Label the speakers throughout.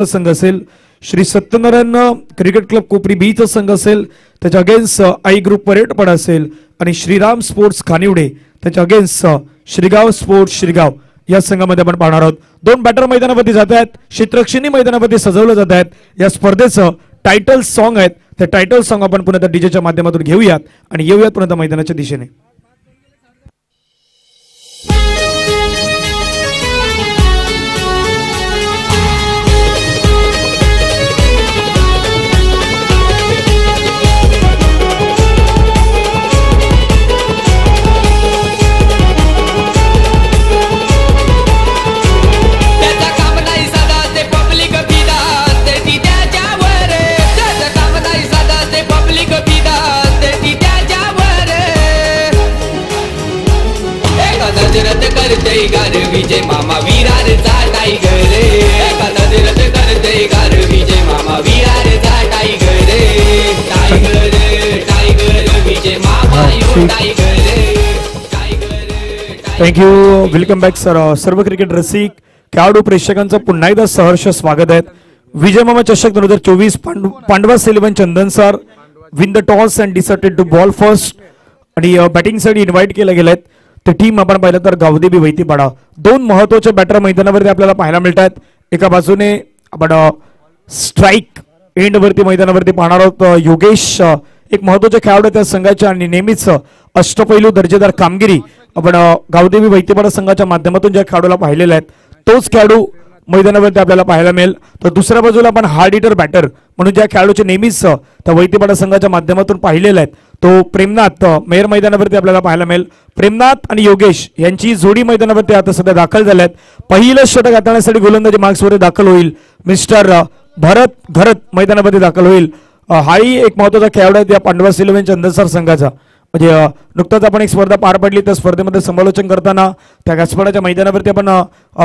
Speaker 1: संघ असेल, Shri Satyanarayan cricket club कोपरी बीचा संघ असेल, त्याच्या अगेन्स्ट आई ग्रुप परेडपाडा असेल आणि श्रीराम स्पोर्ट्स खानिवडे त्याच्या अगेन्स्ट श्रीगाव स्पोर्ट्स श्रीगाव या संघामध्ये आपण पाहणार आहोत. दोन बॅटर मैदानावरती जात आहेत, क्षेत्ररक्षणी मैदानावरती सजवलं जात आहेत. या स्पर्धेचं टायटल सॉन्ग आहेत, ते टायटल सॉन्ग आपण पुन्हा डीजेच्या माध्यमातून घेऊयात आणि येऊयात पुन्हा मैदानाच्या दिशेने.
Speaker 2: विजय मामा वीरारचा टायगर रे, नजरत करते गार विजय मामा वीरारचा टायगर रे, टायगर टायगर विजय मामा यो टायगर रे, tiger.
Speaker 1: Thank you. Welcome back sir. सर्व क्रिकेट रसिक खेळाडू प्रेक्षकांचं पुन्हा एकदा सहर्ष स्वागत आहे. विजय मामा चषक 2024 Pandavas 11 Chandan sir win the toss and decided to bowl first आणि बॅटिंग साठी इन्व्हाइट केले गेलेत. ते टीम आपण पाहिलं तर गावदेवी वैतीपाडा. दोन महत्वाचे बॅटर मैदानावरती आपल्याला पाहायला मिळतात. एका बाजूने आपण स्ट्राईक एंड वरती मैदानावरती पाहणार आहोत योगेश, एक महत्वाचे खेळाडू त्या संघाच्या आणि नेहमीच अष्टपैलू दर्जेदार कामगिरी आपण गावदेवी वैतीपाडा संघाच्या माध्यमातून ज्या खेळाडूला पाहिलेला आहेत तोच खेळाडू मैदानावरती आपल्याला पाहायला मिळेल. तर दुसऱ्या बाजूला आपण हार्ड हिटर बॅटर म्हणून ज्या खेळाडूचे नेहमीच त्या वैतीपाडा संघाच्या माध्यमातून पाहिलेले आहेत तो प्रेमनाथ मेयर मैदानावरती आपल्याला पाहायला मिळेल. प्रेमनाथ आणि योगेश यांची जोडी मैदानावरती आता सध्या दाखल झाल्यात. पहिलं षटक हाताळण्यासाठी गोलंदाजी मार्क्सवर दाखल होईल मिस्टर भरत घरत मैदानावरती दाखल होईल. हाही एक महत्वाचा खेळाडू आहे या पांडवास 11 चंदनसर संघाचा. म्हणजे नुकताच आपण एक स्पर्धा पार पडली, त्या स्पर्धेमध्ये समालोचन करताना त्या घासपाडाच्या मैदानावरती आपण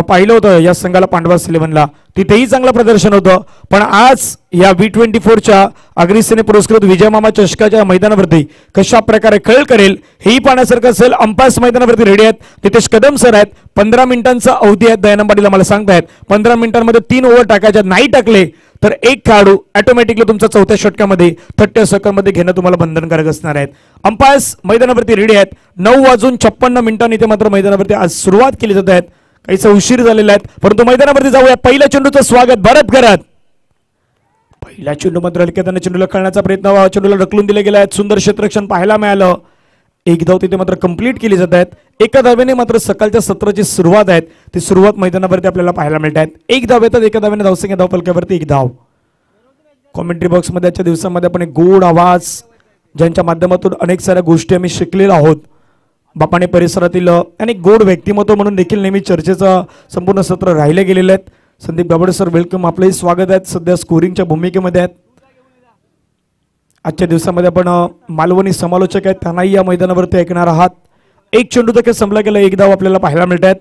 Speaker 1: पाहिलं होतं या संघाला पांडवास 11ला, तिथेही चांगलं प्रदर्शन होतं. पण आज या V24च्या अग्रसेने पुरस्कृत विजय मामा चषकाच्या मैदानावरती कशा प्रकारे खेळ करेल हेही पाहण्यासारखं असेल. अंपायर्स मैदानावरती रेडी आहेत, नितेश कदम सर आहेत. 15 मिनिटांचा अवधी आहे दयानंबाडीला मला सांगतायत. 15 मिनिटांमध्ये 3 ओव्हर टाकायच्या, नाही टाकले तर एक खेळाडू ऑटोमॅटिकली तुमचा चौथ्या षटकामध्ये 30 सेकंदमध्ये घेणं तुम्हाला बंधनकारक असणार आहेत. अंपायर्स मैदानावरती रेडी आहेत. 9:56 इथे मात्र मैदानावरती आज सुरुवात केली जात आहेत. काहीसा उशीर झालेला आहे परंतु मैदानावरती जाऊया. पहिल्या चेंडूचं स्वागत भरत करत. पहिला चेंडू मात्र हलक्याने चेंडूला खेळण्याचा प्रयत्न, चेंडूला ढकलून दिले गेले आहेत. सुंदर क्षेत्ररक्षण पाहायला मिळालं. एक धाव तिथे मात्र कंप्लीट केली जात आहेत. एका धावेने मात्र सकाळच्या सत्राची सुरुवात आहे ती सुरुवात मैदानावरती आपल्याला पाहायला मिळत आहेत. एक धाव येतात, एका धावेने धावसंख्या धावफलकावरती एक धाव. कॉमेंट्री बॉक्समध्ये आजच्या दिवसामध्ये आपण एक गोड आवाज ज्यांच्या माध्यमातून अनेक साऱ्या गोष्टी आम्ही शिकलेलो आहोत. बापाने परिसरातील अनेक गोड व्यक्तिमत्व म्हणून देखील नेहमी चर्चेचं संपूर्ण सत्र राहिले गेलेले आहेत. संदीप गावडे सर वेलकम, आपलंही स्वागत आहे. सध्या स्कोरिंगच्या भूमिकेमध्ये आहेत. आजच्या दिवसामध्ये आपण मालवणी समालोचक आहेत त्यांनाही या मैदानावरती ऐकणार आहात. एक चेंडू तर संपला गेला, एक धाव आपल्याला पाहायला मिळत आहेत.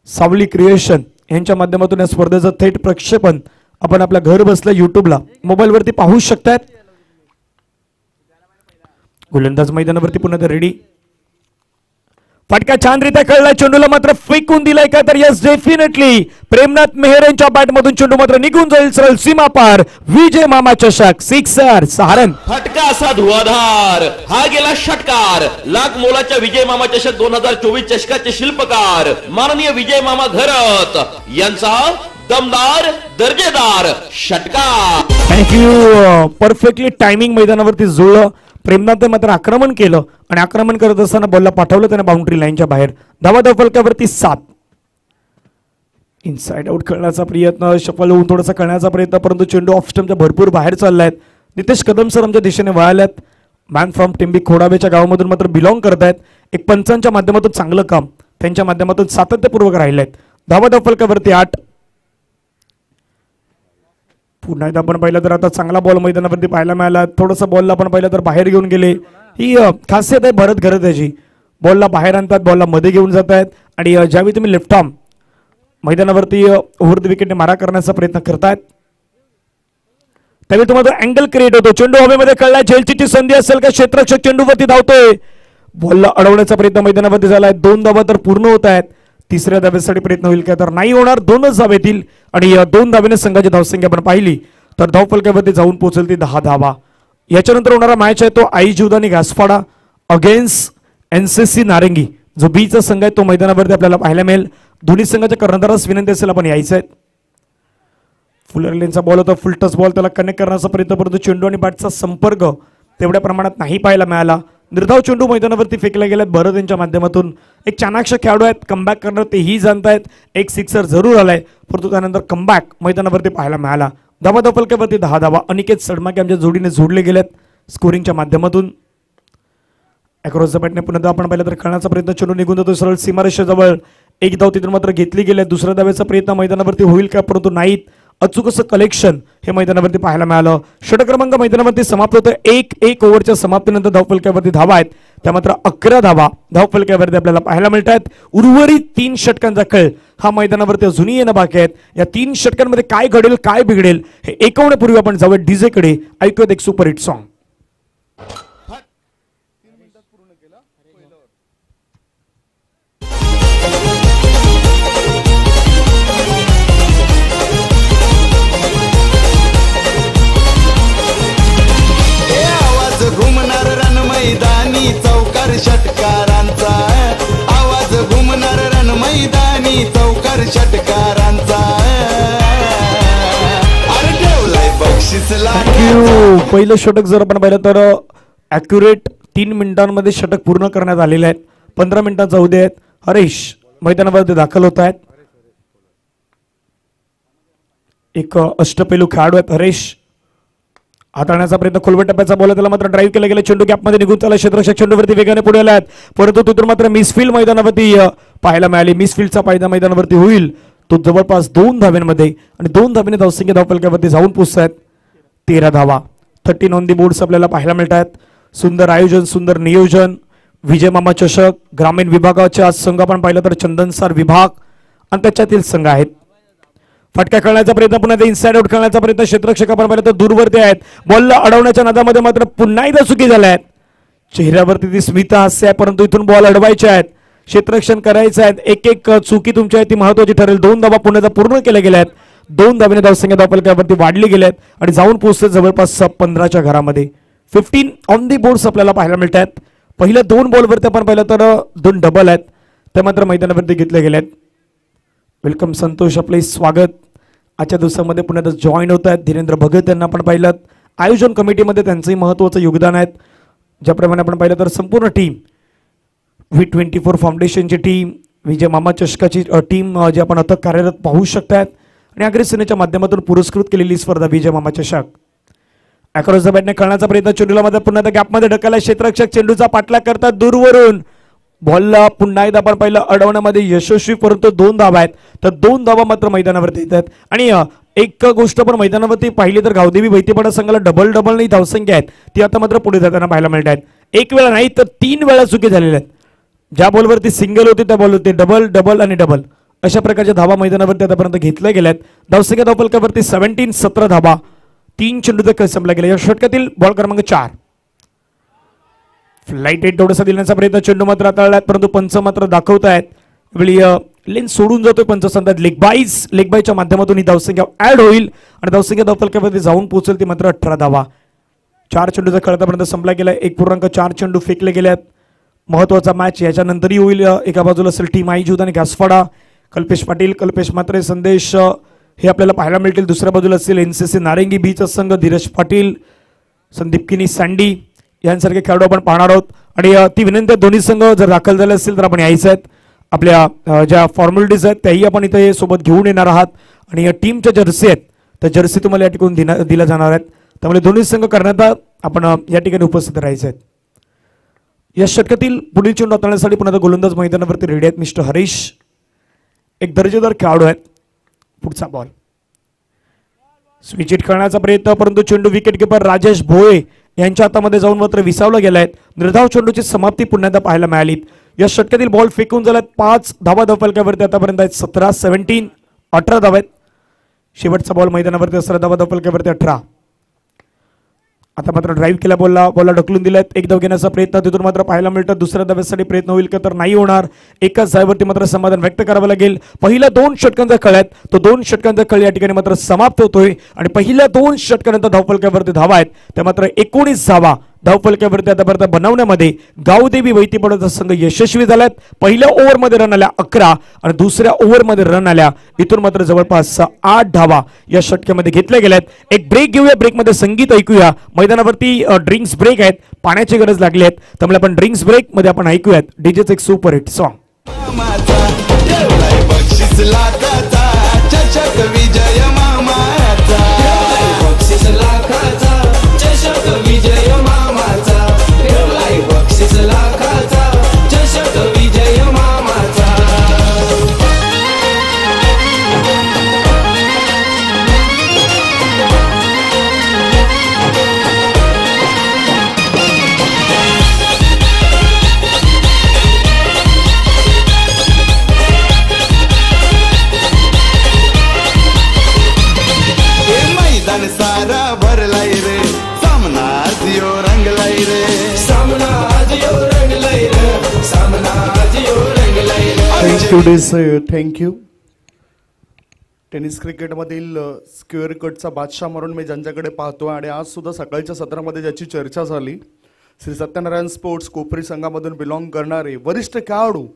Speaker 1: सावली क्रिएशन यांच्या माध्यमातून या स्पर्धेचं थेट प्रक्षेपण आपण आपल्या घर बसल्या युट्यूबला मोबाईलवरती पाहू शकतायत. गोलंदाज मैदानावरती पुन्हा रेडी. फटका छानरित्या खेळला, चेंडूला मात्र फेकून दिलाय का तर यस डेफिनेटली प्रेमनाथ मेहर यांच्या बॅट मधून चेंडू मात्र निघून जाईल सरळ सीमा पार. विजय मामा चषक सिक्सर सहारण.
Speaker 3: फटका असा धुवाधार, हा गेला षटकार. लाख मोलाच्या विजय मामा चषक 2024 चषकाचे शिल्पकार माननीय विजय मामा घरत यांचा दमदार दर्जेदार षटकार.
Speaker 1: थँक्यू. परफेक्टली टायमिंग मैदानावरती जुळलं. प्रेमनाथ मात्र आक्रमण केलं आणि आक्रमण करत असताना बॉलला पाठवलं त्याने बाउंड्री लाईनच्या बाहेर. धावा फलकावरती 7. इनसाइड आउट खेळण्याचा प्रयत्न, शफल होऊन थोडासा खेळण्याचा प्रयत्न परंतु चेंडू ऑफ स्टंपच्या भरपूर बाहेर चाललाय. नितेश कदम सर आमच्या दिशेने वळाल्यात. मॅन फ्रॉम टिंबी खोडाबेच्या गावामधून मात्र बिलॉंग करतायत. एक पंचांच्या माध्यमातून चांगलं काम त्यांच्या माध्यमातून सातत्यपूर्वक राहिलेत. धावा फलकावरती 8. पुन्हा एकदा आपण पाहिलं तर आता चांगला बॉल मैदानावरती पाहायला मिळाला. थोडासा बॉलला आपण पाहिलं तर बाहेर घेऊन गेले. ही खासियत आहे भरत घरत त्याची. बॉलला बाहेर आणतात, बॉलला मध्ये घेऊन जात आहेत आणि ज्यावेळी तुम्ही लेफ्ट आर्म मैदानावरती ओव्हर द विकेटने मारा करण्याचा प्रयत्न करतायत त्यावेळी तुम्हाला अँगल क्रिएट होतो. चेंडू हवेमध्ये खेळलाय, झेलची संधी असेल का, क्षेत्ररक्षक चेंडूवरती धावतोय. बॉलला अडवण्याचा प्रयत्न मैदानावरती झालाय. 2 धावा तर पूर्ण होत आहेत. तिसऱ्या धावेसाठी प्रयत्न होईल का, तर नाही होणार. 2च धाव येतील आणि 2 धावेने संघाची धावसंख्या आपण पाहिली तर धावफलकावरती जाऊन पोहोचेल ती 10 धावा. याच्यानंतर होणारा मॅच आहे तो आई जुदानी घासपाडा अगेन्स्ट एनसीसी नारंगी. जो बीचा संघ आहे तो मैदानावरती आपल्याला पाहायला मिळेल. दोन्ही संघाच्या कर्णधारास विनंती असेल आपण यायचं आहे. फुलर लेनचा बॉल होता, फुल टच बॉल, त्याला कनेक्ट करण्याचा प्रयत्न, परंतु चेंडू आणि बॅटचा संपर्क तेवढ्या प्रमाणात नाही पाहायला मिळाला. निर्धाव चेंडू मैदानावरती फेकले गेलेत. भरत यांच्या माध्यमातून एक चाणाक्ष खेळाडू आहेत, कमबॅक करणार तेही जाणतायत. एक सिक्सर जरूर आलाय, परंतु त्यानंतर कमबॅक मैदानावरती पाहायला मिळाला. धावा फलकावरती 10 धावा. अनिकेत सडमाके आमच्या जोडीने जोडले गेलेत स्कोरिंगच्या माध्यमातून. अक्रॉस द बॅटने पुन्हा आपण पाहिलं तर खेळण्याचा प्रयत्न, चेंडू निघून जातो सरळ सीमारेषेजवळ. एक धाव तिथून मात्र घेतली गेली. दुसऱ्या धावेचा प्रयत्न मैदानावरती होईल का, परंतु नाहीत. अचूक असं कलेक्शन हे मैदानावरती पाहायला मिळालं. षटक क्रमांक मैदानावरती समाप्त होतं. 1-1 ओव्हरच्या समाप्तीनंतर धावफलकावरती धावा आहेत त्या मात्र 11 धावा धावफलकावरती आपल्याला पाहायला मिळत आहेत. उर्वरित 3 षटकांचा खेळ हा मैदानावरती अजूनही येणं बाकी आहेत. या 3 षटकांमध्ये काय घडेल काय बिघडेल हे ऐकवण्यापूर्वी आपण जाऊया डीजे कडे. ऐकूयात एक सुपरहिट सॉन्ग.
Speaker 4: घुमणार रण मैदानी चौकार षटकारांचा, आवाज घुमणार रण मैदानी चौकार षटकारांचा. अरे ठेवलाय बक्षीस
Speaker 1: थँक्यू. पहिलं षटक जर आपण पाहिलं तर ॲक्युरेट 3 मिनिटांमध्ये षटक पूर्ण करण्यात आलेले आहेत. 15 मिनिटात जाऊ दे आहेत. हरीश मैदानावरती दाखल होत आहेत. एक अष्टपैलू खेळाडू आहेत हरीश. हाताळण्याचा प्रयत्न, खोलवर टप्प्याचा बॉल, त्याला मात्र ड्राईव्ह केला गेला. चेंडू गॅपमध्ये निघून चालला. क्षेत्ररक्षक चेंडूवरती वेगाने पुढे आला आहेत, परंतु तिथून मात्र मिसफील्ड मैदानावरती पाहायला मिळाली. मिसफील्डचा फायदा मैदानावरती होईल तो जवळपास 2 धाव्यांमध्ये आणि 2 धावेने धावसंख्या धावफलकावरती जाऊन पोहोचत आहेत 13 धावा. 13 ऑन दी बोर्ड्स आपल्याला पाहायला मिळत आहेत. सुंदर आयोजन, सुंदर नियोजन. विजय मामा चषक ग्रामीण विभागाचे आज संघ आपण पाहिलं तर चंदनसार विभाग आणि त्याच्यातील संघ आहेत. फटका खेळण्याचा प्रयत्न, पुन्हा इनसाइड आउट खेळण्याचा प्रयत्न. क्षेत्ररक्षक आपण पाहिलं तर दूरवरती आहेत. बॉलला अडवण्याच्या नादामध्ये मात्र पुन्हा एकदा चुकी झाल्या आहेत. चेहऱ्यावरती ती स्मित हास्य आहे, परंतु इथून बॉल अडवायचे आहेत, क्षेत्ररक्षण करायचे आहेत. एक चुकी तुमची आहे ती महत्वाची ठरेल. 2 धावा पुन्हा पूर्ण केल्या गेल्या आहेत. 2 धावेने धावसंख्या धावफलकावरती वाढली गेल्या आहेत आणि जाऊन पोहोचते जवळपास 15च्या घरामध्ये. 15 ऑन दी बोर्ड्स आपल्याला पाहायला मिळत आहेत. पहिल्या 2 बॉलवरती आपण पाहिलं तर 2 डबल आहेत, ते मात्र मैदानावरती घेतले गेले आहेत. वेलकम संतोष, आपले स्वागत. आजच्या दिवसामध्ये पुण्यात जॉईन होत आहेत धीरेंद्र भगत यांना आपण पाहिलं. आयोजन कमिटीमध्ये त्यांचंही महत्त्वाचं योगदान आहे. ज्याप्रमाणे आपण पाहिलं तर संपूर्ण टीम V24 फाउंडेशनची टीम, विजय मामा चषकाची टीम जे आपण अथक कार्यरत पाहू शकतात आणि अग्रेसेनेच्या माध्यमातून पुरस्कृत केलेली स्पर्धा विजय मामा चषक. अक्रॉस द बॅटने खेळण्याचा प्रयत्न, चेंडूला मध्ये पुन्हा गॅपमध्ये ढकलला. क्षेत्ररक्षक चेंडूचा पाठलाग करतात दूरवरून. बॉलला पुन्हा एकदा आपण पाहिलं अडवण्यामध्ये यशस्वी, परंतु 2 धावा आहेत. तर 2 धावा मात्र मैदानावरती येतात. आणि एक गोष्ट पण मैदानावरती पाहिली तर गावदेवी भैतीपाडा संघाला डबल नाही धावसंख्या आहेत ती आता मात्र पुढे जाताना पाहायला मिळत आहेत. 1 वेळा नाही तर 3 वेळा चुकी झालेल्या आहेत. ज्या बॉलवरती सिंगल होती त्या बॉलवरती डबल आणि डबल अशा प्रकारच्या धावा मैदानावरती आतापर्यंत घेतल्या गेल्यात. धावसंख्या धावफलकावरती 17 धावा. 3 चेंडू तर संपला गेला. या षटकातील बॉल क्रमांक 4. फ्लाईट एट थोडासा दिल्याचा प्रयत्न, चेंडू मात्र हाताळलात, परंतु पंच मात्र दाखवत आहेत. वेळी लेन सोडून जातोय पंच सांगतात लेग बायच्या माध्यमातून ही धावसंख्या ऍड होईल आणि धावसंख्या धावफलकावरती जाऊन पोहोचेल ती मात्र 18 धावा. 4 चेंडूचा खेळतापर्यंत संपला गेला. 1.4 चेंडू फेकले गेले आहेत. महत्वाचा मॅच याच्यानंतरही होईल. एका बाजूला असेल टीम आई जुद आणि घासफाडा, कल्पेश पाटील, कल्पेश म्हात्रे, संदेश हे आपल्याला पाहायला मिळतील. दुसऱ्या बाजूला असेल एनसीसी नारंगी बीचा संघ, धीरज पाटील, संदीप किनी, सँडी यांसारखे खेळाडू आपण पाहणार आहोत. आणि ती विनंती दोन्ही संघ जर दाखल झाले असतील तर आपण यायचं आहेत. आपल्या ज्या फॉर्मॅलिटीज आहेत त्याही आपण इथे सोबत घेऊन येणार आहात. आणि या टीमच्या जर्सी आहेत त्या जर्सी तुम्हाला या ठिकाणी दिल्या जाणार आहेत. त्यामुळे दोन्ही संघ करण्यात आपण या ठिकाणी उपस्थित राहायचे आहेत. या षटकातील पुढील चेंडू हाताळण्यासाठी पुन्हा गोलंदाज मैदानावरती रेडी आहेत मिस्टर हरीश. एक दर्जेदार खेळाडू आहेत. पुढचा बॉल स्विच हिट करण्याचा प्रयत्न, परंतु चेंडू विकेट किपर राजेश भोये यांच्या हातामध्ये जाऊन मात्र विसावला गेलाय. निर्धाव चेंडूची समाप्ती पुन्हा एकदा पाहायला मिळाली. या षटकातील बॉल फेकून झाल्यात. 5 धावा धावफलकावरती आतापर्यंत आहेत. 17, 17, 18 धावा आहेत. शेवटचा बॉल मैदानावरती असणारा धावा धावफलकावरती 18. आता मात्र ड्राईव्ह केला, बॉलला ढकलून दिलाय, एक धाव घेण्याचा प्रयत्न तिथून मात्र पाहायला मिळतं. दुसऱ्या धावेसाठी प्रयत्न होईल का तर नाही होणार. एकाच धावेवरती मात्र समाधान व्यक्त करावं लागेल. पहिल्या 2 षटकांचा खेळ आहेत, तो 2 षटकांचा खेळ या ठिकाणी मात्र समाप्त होतोय आणि पहिल्या 2 षटकानंतर धावफलकावरती धावा आहेत त्या मात्र 19 धावा धावफलकावरती आतापर्यंत बनवण्यामध्ये गावदेवी वैतीपडाचा संघ यशस्वी झालात. पहिल्या ओव्हरमध्ये रन आल्या 11 आणि दुसऱ्या ओव्हरमध्ये रन आल्या इथून मात्र जवळपास 8 धावा या षटकामध्ये घेतल्या गेल्यात. एक ब्रेक घेऊया, ब्रेकमध्ये संगीत ऐकूया. मैदानावरती ड्रिंक्स ब्रेक आहेत, पाण्याची गरज लागली आहे त्यामुळे आपण ड्रिंक्स ब्रेक मध्ये आपण ऐकूयात डीजेचं एक सुपर हिट सॉन्ग.
Speaker 4: मामाचा ठेवलाय बक्षीस लाखाचा, चषक विजय मामाचा.
Speaker 2: बक्षीस लाखाचा चषक विजय मामाचा, ठेवलाय बक्षीस लाखाचा चषक विजय मामाचा.
Speaker 4: हे मैदान सारा भरलाय रे, सामना जिओ रंगलाय रे.
Speaker 2: सामना आज यो रंगलाय रे, सामना आज यो रंगलाय रे.
Speaker 5: थँक्यू डेस, थँक्यू. टेनिस क्रिकेटमधील स्क्वेअर कटचा बादशाह म्हणून मी ज्यांच्याकडे पाहतो आणि आज सुद्धा सकाळच्या सत्रामध्ये ज्याची चर्चा झाली, श्री सत्यनारायण स्पोर्ट्स कोपरी संघामधून बिलॉंग करणारे वरिष्ठ खेळाडू,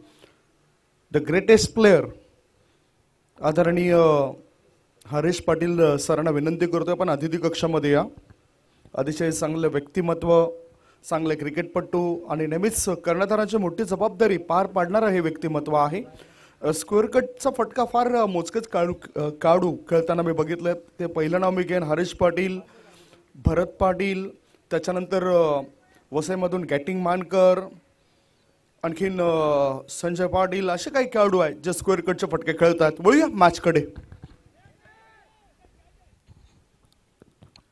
Speaker 5: द ग्रेटेस्ट प्लेयर आदरणीय हरीश पाटील सरांना विनंती करतोय पण अतिथी कक्षामध्ये या. अतिशय चांगलं व्यक्तिमत्व, चांगले क्रिकेटपटू आणि नेहमीच कर्णधाराची मोठी जबाबदारी पार पाडणारं हे व्यक्तिमत्व आहे. स्क्वेअर कटचा फटका फार मोजकेच काढू खेळताना मी बघितलं. ते पहिलं नाव मी घेईन हरीश पाटील, भरत पाटील, त्याच्यानंतर वसईमधून गॅटिंग मानकर, आणखीन संजय पाटील, असे काही खेळाडू आहेत जे स्क्वेअर कटचे फटके खेळतात. वळूया मॅचकडे.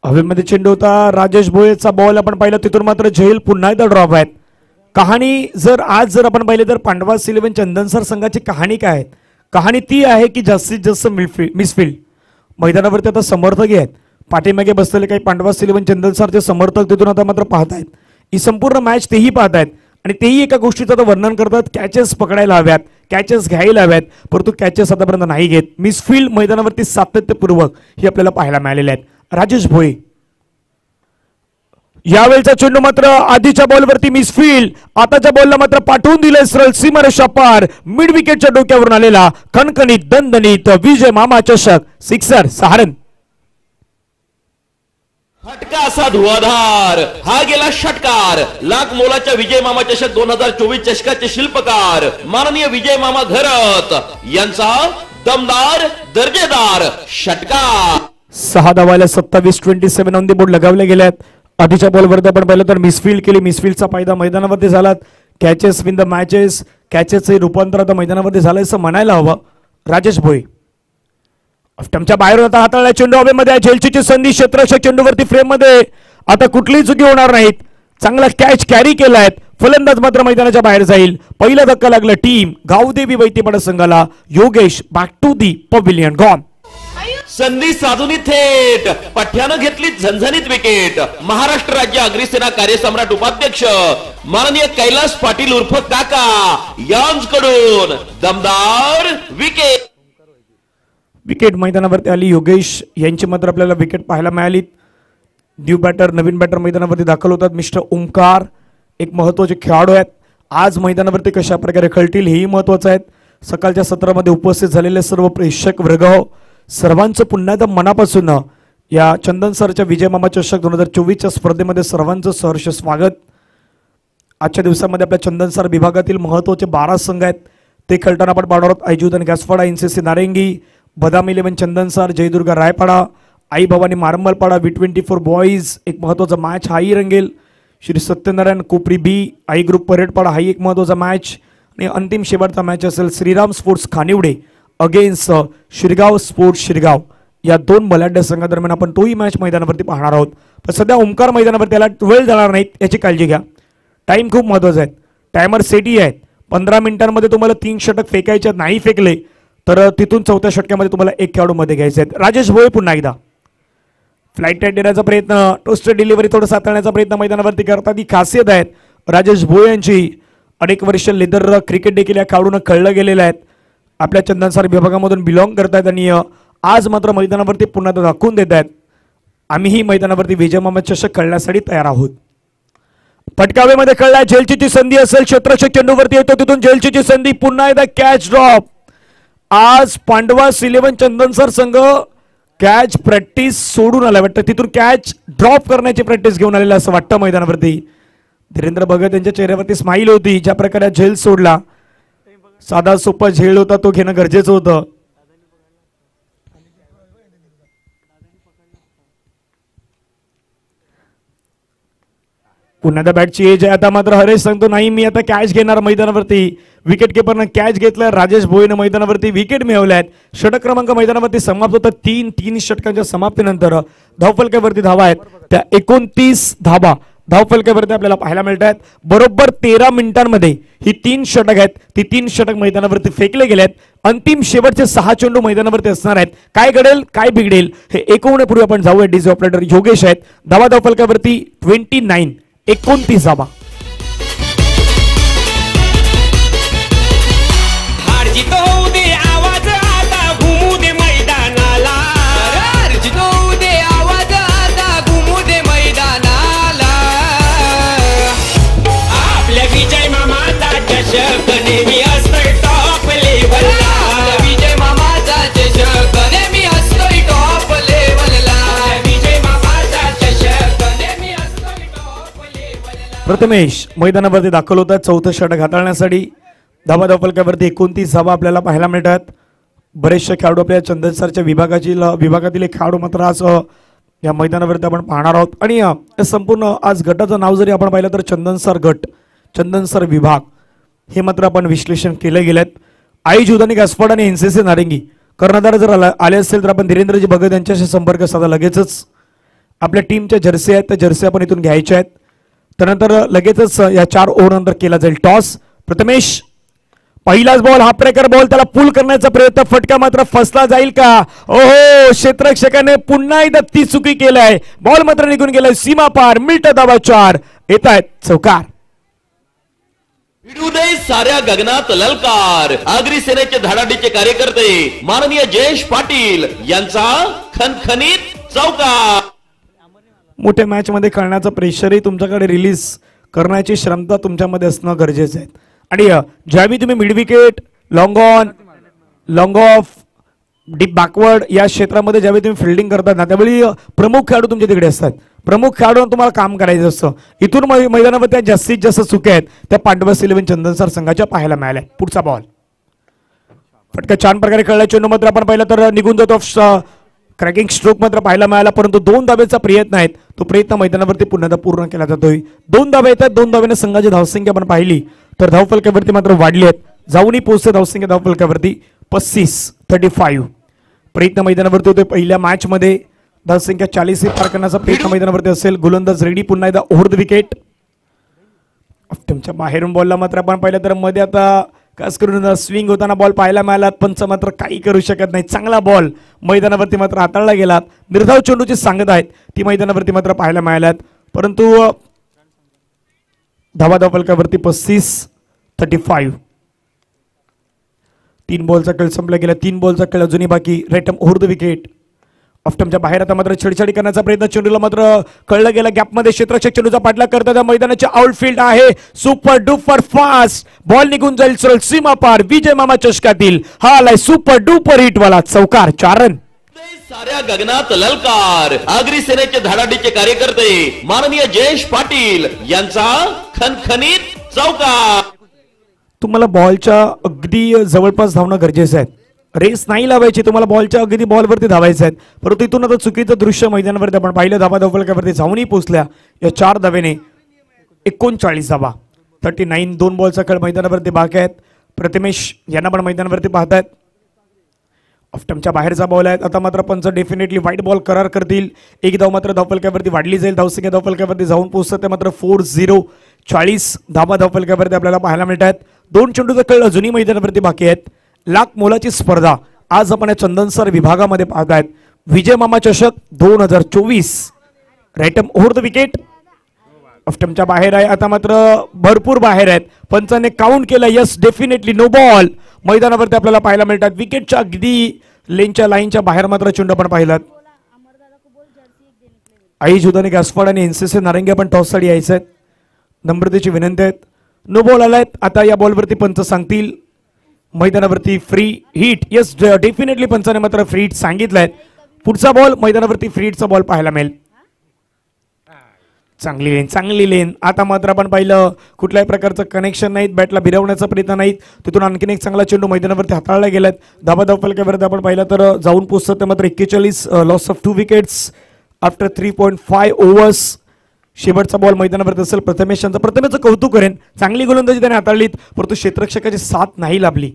Speaker 1: हवेमध्ये चेंडू होता, राजेश भोयेचा बॉल आपण पाहिला, तिथून मात्र झेल पुन्हा एकदा ड्रॉप आहेत. कहाणी आज जर आपण पाहिले तर पांडवास इलेव्हन चंदनसर संघाची कहाणी काय आहे? कहाणी ती आहे की जास्तीत जास्त मिसफील्ड. मैदानावरती आता समर्थक आहेत, पाठीमागे बसलेले काही पांडवास इलेव्हन चंदनसरचे समर्थक तिथून आता मात्र पाहतायत. ही संपूर्ण मॅच तेही पाहतायत आणि तेही एका गोष्टीचं आता वर्णन करतात, कॅचेस पकडायला हव्यात, कॅचेस घ्यायला हव्यात, परंतु कॅचेस आतापर्यंत नाही घेत. मिसफील्ड मैदानावरती सातत्यपूर्वक ही आपल्याला पाहायला मिळालेले आहेत. राजेश भोये यावेळचा चेंडू मात्र आधीच्या बॉलवरती मिसफील्ड, आताच्या बॉलला मात्र पाठवून दिले सरळ सीमारेषा पार. मिड विकेटच्या डोक्यावरून आलेला खणखणीत दणदणीत विजय मामा चषक, सिक्सर, 6 रन.
Speaker 3: फटका असा धुवाधार, हा गेला षटकार. लाख मोलाच्या विजय मामा चषक 2024 चषकाचे शिल्पकार माननीय विजय मामा घरत यांचा दमदार दर्जेदार षटकार.
Speaker 1: 6 धावायला 27-27 ऑन दी बोर्ड लगावले गेल्यात. आधीच्या बॉलवरती आपण पाहिलं तर मिसफील्ड केली, मिसफील्डचा फायदा मैदानावरती झाला. कॅचेस विन द मॅचेस, कॅचेसचे रूपांतर आता मैदानामध्ये झालंय असं म्हणायला हवं. राजेश भोये स्टंपच्या बाहेर आता हाताळला चेंडू हवेमध्ये, झेलची संधी, क्षेत्ररक्षक चेंडूवरती फ्रेम मध्ये, आता कुठलीही चुकी होणार नाहीत. चांगला कॅच कॅरी केलाय, फलंदाज मात्र मैदानाच्या बाहेर जाईल. पहिला धक्का लागला टीम गावदेवी वैतीपाडा संघाला. Yogesh back to the pavilion, gone.
Speaker 3: संधी साधून थेट पठ्यानं घेतली झणझणीत विकेट. महाराष्ट्र राज्य अग्निसेना कार्यसम्राट उपाध्यक्ष माननीय कैलास पाटील उर्फ काका यांच्याकडून दमदार विकेट.
Speaker 1: विकेट मैदानावरती आली, योगेश यांची मात्र आपल्याला विकेट पाहायला मिळाली. न्यू बॅटर, नवीन बॅटर मैदानावरती दाखल होतात. मिस्टर ओमकार एक महत्वाचे खेळाडू आहेत. आज मैदानावरती कशा प्रकारे खेळतील हेही महत्वाचं आहे. सकाळच्या सत्रामध्ये उपस्थित झालेले सर्व प्रेक्षक वर्ग सर्वांचं पुन्हा एकदा मनापासून या चंदन सरच्या विजय मामा चषक 2024च्या स्पर्धेमध्ये सर्वांचं सहर्ष स्वागत. आजच्या दिवसामध्ये आपल्या चंदन सर विभागातील महत्त्वाचे 12 संघ आहेत, ते खेळताना आपण पाहणार आहोत. आयजुदन गॅसपाडा, NCC नारेंगी, बदाम इलेव्हन चंदन सर, जयदुर्गा रायपाडा, आई भवानी मारमलपाडा, V24 बॉईज एक महत्त्वाचा मॅच हाही रंगेल. श्री सत्यनारायण कोपरी बी, आई ग्रुप परेडपाडा हाही एक महत्त्वाचा मॅच. आणि अंतिम शेवटचा मॅच असेल Shriram sports Khanivade against Shirgaon sports Shirgaon. या 2 बलाढ्य संघादरम्यान आपण तोही मॅच मैदानावरती पाहणार आहोत. पण सध्या ओमकार मैदानावरती त्याला वेळ जाणार नाहीत याची काळजी घ्या. टाइम खूप महत्त्वाचा आहे, टायमर सेटही आहेत. 15 मिनिटांमध्ये तुम्हाला 3 षटक फेकायचे, नाही फेकले तर तिथून 4थ्या षटकामध्ये तुम्हाला 1 खेळाडू मध्ये घ्यायचे आहेत. राजेश भोये पुन्हा एकदा फ्लाईट टाईट देण्याचा प्रयत्न, टोस्टर डिलिव्हरी थोडं साधण्याचा प्रयत्न मैदानावरती करतात. ही खासियत आहेत राजेश भोये यांची. अनेक वर्ष लेदर क्रिकेट देखील या खेळाडूंना कळलं गेलेलं आहे. आपल्या चंदनसर विभागामधून बिलॉंग करतायत आणि आज मात्र मैदानावरती पुन्हा दाखवून देत आहेत आम्हीही मैदानावरती विजयमामा चषक खेळण्यासाठी तयार आहोत. फटकावेमध्ये कळलाय झेलची संधी असेल. क्षेत्ररक्षक चेंडूवरती येतो तिथून झेलची संधी. पुन्हा एकदा कॅच ड्रॉप. आज पांडवास 11 चंदनसर संघ कॅच प्रॅक्टिस सोडून आला वाटतं. तिथून कॅच ड्रॉप करण्याची प्रॅक्टिस घेऊन आलेला असं वाटतं मैदानावरती. धीरेंद्र भगत यांच्या चेहऱ्यावरती स्माईल होती. ज्या प्रकारे झेल सोडला, साधा सोपा झेल होता तो घेणं गरजेचं होतं. पुन्हा त्या बॅटची एज आहे. आता मात्र हरेश सांगतो नाही मी आता कॅच घेणार मैदानावरती. विकेट किपरनं कॅच घेतलाय. राजेश भोईनं मैदानावरती विकेट मिळवल्यात. षटक क्रमांक मैदानावरती समाप्त होतात. 3 षटकांच्या समाप्तीनंतर धावफलकावरती धावा आहेत त्या 29 धावा धावफलकावरती आपल्याला पाहायला मिळत आहेत. बरोबर 13 मिनिटांमध्ये ही 3 षटक आहेत ती 3 षटक मैदानावरती फेकले गेलेत. अंतिम शेवटचे 6 चेंडू मैदानावरती असणार आहेत. काय घडेल काय बिघडेल हे ऐकवण्यापूर्वी आपण जाऊया. डीजे ऑपरेटर योगेश आहेत. धावा धावफलकावरती 29 धावा.
Speaker 6: हार जीत होऊ दे आवाज आता घुमू दे मैदानाला.
Speaker 2: हार जीत होऊ दे आवाज आता घुमू दे मैदानाला.
Speaker 6: आपल्या विजय मामाचा चषक नेहमी असतोय टॉप लेवलला.
Speaker 2: विजय मामाचा चषक नेहमी असतोय टॉप लेवलला.
Speaker 6: विजय मामाचा चषक नेहमी असतोय टॉप लेवलला.
Speaker 1: प्रथमेश मैदानावरती दाखल होतात 4थं षटक हाताळण्यासाठी. धावा धावफलकावरती 29 धावा आपल्याला पाहायला मिळतात. बरेचसे खेळाडू आपल्या चंदनसरच्या विभागातील एक खेळाडू मात्र आज या मैदानावरती आपण पाहणार आहोत. आणि या संपूर्ण आज गटाचं नाव जरी आपण पाहिलं तर चंदनसर गट, चंदनसर विभाग हे मात्र आपण विश्लेषण केले गेलेत. आई जुदानी गासपाड आणि एनसीसी नारिंगी कर्णधार जर आले असतील तर आपण धीरेंद्रजी भगत यांच्याशी संपर्क साधा. लगेचच आपल्या टीमच्या जर्सी आहेत त्या जर्सी आपण इथून घ्यायच्या आहेत. त्यानंतर लगेचच या 4 ओव्हर नंतर केला जाईल टॉस. प्रथमेश पहिलाच बॉल हा प्रकार बॉल त्याला पुल करण्याचा प्रयत्न. फटका मात्र फसला जाईल का? ओहो क्षेत्ररक्षकाने पुन्हा एकदा ती चुकी केलाय. बॉल मात्र निघून गेलाय सीमा पार. मिळतं धावा 4 येत आहेत चौकार.
Speaker 3: भिडू दे साऱ्या गगनात ललकार. आगरी सेनेचे धडाडीचे कार्यकर्ते माननीय जयेश पाटील यांचा खणखणीत चौकार.
Speaker 1: मोठ्या मॅच मध्ये खेळण्याचं प्रेशरही तुमच्याकडे रिलीज करण्याची क्षमता तुमच्यामध्ये असणं गरजेचं आहे. आणि ज्यावेळी तुम्ही mid wicket, long on, long of, deep backward या क्षेत्रामध्ये ज्यावेळी तुम्ही फिल्डिंग करतात ना त्यावेळी प्रमुख खेळाडू तुमच्या तिकडे असतात. प्रमुख खेळाडूंना तुम्हाला काम करायचं असतं. इथून मैदानावर त्या जास्तीत जास्त चुक्या आहेत त्या पांडवास 11 चंदनसर संघाच्या पाहायला मिळाल्या. पुढचा बॉल फटका छान प्रकारे खेळला. चेंडू मात्र आपण पाहिलं तर निघून जातो. क्रॅकिंग स्ट्रोक मात्र पाहायला मिळाला परंतु 2 धावेचा प्रयत्न आहेत तो प्रयत्न मैदानावरती पुन्हा पूर्ण केला जातोय. 2 धावे येतात. 2 धावेने संघाची धावसंख्या आपण पाहिली तर धावफलकावरती मात्र वाढली आहेत. जाऊनही पोहोचते धावसंख्या धावफलकावरती 35-35. प्रयत्न मैदानावरती होते. पहिल्या मॅच मध्ये धावसंख्या 40 पार करण्याचा प्रयत्न मैदानावरती असेल. गोलंदाज रेडी. पुन्हा एकदा ओव्हर द विकेट. तुमच्या बाहेरून बॉलला मात्र आपण पाहिलं तर मध्ये आता खास करून स्विंग होताना बॉल पाहायला मिळाला. पंच मात्र काही करू शकत नाही. चांगला बॉल मैदानावरती मात्र हाताळला गेला. निर्धाव चेंडूची सांगत आहेत ती मैदानावरती मात्र पाहायला मिळाल्यात परंतु धावा धावफलकावरती 35-35. 3 बॉलचा खेळ संपला गेला. 3 बॉलचा खेळ अजूनही बाकी. Right arm over the wicket. ऑफ्टमच्या बाहेर आता मात्र छेडछाडी करण्याचा प्रयत्न. चेंडूला मात्र कळलं गेला गॅपमध्ये. क्षेत्ररक्षक चेंडूचा पाठलाग करतात. मैदानाचे आउटफील्ड आहे सुपर डुपर फास्ट. बॉल निघून जाईल सरळ सीमा पार. विजय मामा चषकातील हा आलाय सुपर डुपर हिट वाला चौकार. 4 रन.
Speaker 3: साऱ्या गगनात ललकार. आगरी सेनेचे धडाडीचे कार्यकर्ते माननीय जयेश पाटील यांचा खणखणीत चौकार.
Speaker 1: तुम्हाला बॉलच्या अगदी जवळपास धावणं गरजेचं आहे. रेस नाही लावायची. तुम्हाला बॉलच्या अगदी बॉलवरती धावायचं आहे. परंतु इथून आता चुकीचं दृश्य मैदानावरती आपण पाहिलं. धावा धावफलकावरती जाऊनही पोहोचल्या या 4 धावेने 39 धावा. 39. 2 बॉलचा खेळ मैदानावरती बाकी आहेत. प्रथमेश यांना पण मैदानावरती पाहतायत. ऑफ्टमच्या बाहेरचा बॉल आहे. आता मात्र पंच डेफिनेटली व्हाईट बॉल करार करतील. 1 धाव मात्र धावफलकावरती वाढली जाईल. धावसंख्या धावफलकावरती जाऊन पोहोचतात ते मात्र 40. 40 धावा धावफलकावरती आपल्याला पाहायला मिळतात. 2 चेंडूचा खेळ अजूनही मैदानावरती बाकी आहेत. लाख मोलाची स्पर्धा आज आपण या चंदनसर विभागामध्ये पाहतायत. विजय मामा चषक 2024 राईटम ओव्हर द विकेट ऑफ्टमच्या बाहेर आहे. आता मात्र भरपूर बाहेर आहेत. पंचाने काउंट केला. यस डेफिनेटली नो बॉल मैदानावरती आपल्याला पाहायला मिळतात. विकेटच्या अगदी लेनच्या लाईनच्या बाहेर मात्र चेंडू पण पाहिलात. आई जुदानी गासफाड आणि एनसीसी नारंगी पण टॉस साठी यायचे आहेत. नम्रतेची विनंती आहेत. नो बॉल आलायत. आता या बॉलवरती पंच सांगतील मैदानावरती फ्री हिट. यस डेफिनेटली पंचाने मात्र फ्री हिट सांगितलंय. पुढचा बॉल मैदानावरती फ्री हिटचा बॉल पाहायला मिळेल. चांगली लेन. आता मात्र आपण पाहिलं कुठल्याही प्रकारचं कनेक्शन नाहीत. बॅटला भिरवण्याचा प्रयत्न नाहीत. तिथून आणखीन एक चांगला चेंडू मैदानावरती हाताळला गेलात. धाबाधाव फलकावरती आपण पाहिलं तर जाऊन पोहोचतं ते मात्र 41 loss of 2 wickets after 3.5 overs. शेवटचा बॉल मैदानावरती असेल प्रथमेश यांचा. प्रथमेशचं कौतुक करेन. चांगली गोलंदाजी त्याने हाताळलीत परंतु क्षेत्ररक्षकाची साथ नाही लाभली.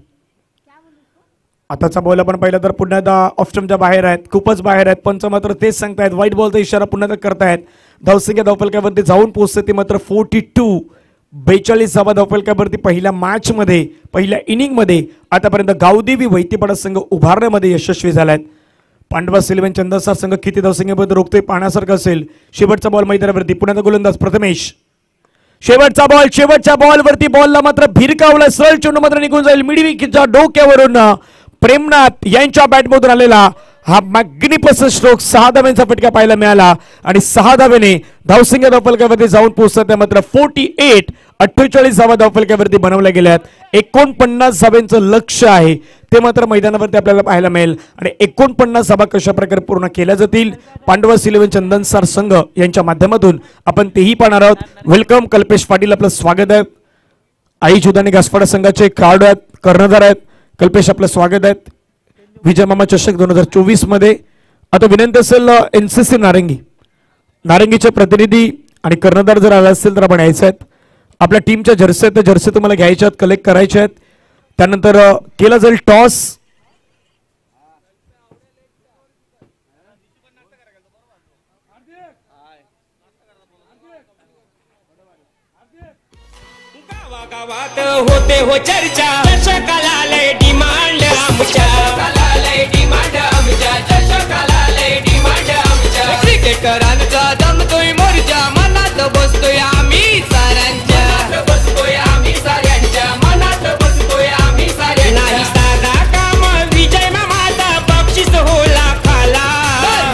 Speaker 1: आताचा बॉल आपण पाहिला तर पुन्हा एकदा ऑफ्टमच्या बाहेर आहेत. खूपच बाहेर आहेत. पंच मात्र तेच सांगतायत. व्हाईट बॉलचा इशारा पुन्हा एकदा करतायत. धावसंख्या धावफलकावरती जाऊन पोहोचते ती मात्र 42. 42 धावा धावफलकावरती पहिल्या मॅच मध्ये पहिल्या इनिंग मध्ये आतापर्यंत गावदेवी वैतीपाडा संघ उभारण्यामध्ये यशस्वी झालाय. पांडवा सिल्वन चंदनसार संघ किती धावसंख्येबद्दल रोखतोय पाहण्यासारखं असेल. शेवटचा बॉल मैदानावरती पुन्हा गोलंदाज प्रथमेश. शेवटच्या बॉलवरती बॉलला मात्र भिरकावला. सरळ चेंडू मात्र निघून जाईल. मिडविकेटच्या डोक्यावरून प्रेमनाथ यांच्या बॅटमधून आलेला हा मॅग्निफिसंट स्ट्रोक 6 धाव्यांचा फटका पाहायला मिळाला आणि 6 धाव्याने धावसंख्या धावफलकावरती जाऊन पोहोचतात. त्या मात्र 48 धावा धावफलकावरती बनवल्या गेल्यात. 49 धाव्यांचं लक्ष आहे ते मात्र मैदानावरती आपल्याला पाहायला मिळेल आणि 49 धावा कशा प्रकारे पूर्ण केल्या जातील पांडवा सिल्वन चंदनसार संघ यांच्या माध्यमातून आपण तेही पाहणार आहोत. वेलकम कल्पेश पाटील, आपलं स्वागत आहे. आई जुदानी गासपाडा संघाचे खेळाडू आहेत, कर्णधार आहेत. कल्पेश आपलं स्वागत आहे विजय मामा चषक 2024 मध्ये. आता विनंती असेल एनसीसी नारंगीचे प्रतिनिधी आणि कर्णधार जर आले असतील तर आपण यायचे आहेत. आपल्या टीमच्या जर्सी आहेत, जर्सी तुम्हाला घ्यायच्या आहेत, कलेक्ट करायच्या आहेत. त्यानंतर केला जाईल टॉस.
Speaker 6: गावागावात होते हो चर्चा. चषकाला लय डिमांड आमच्या.
Speaker 2: क्रिकेटरांचा जमतोय मोर्चा. मनात बसतोय आम्ही साऱ्यांच्या.
Speaker 6: मनात बसतोय आम्ही साऱ्या. नाही साधा काम विजय मामाचा बक्षीस हो लाखाला.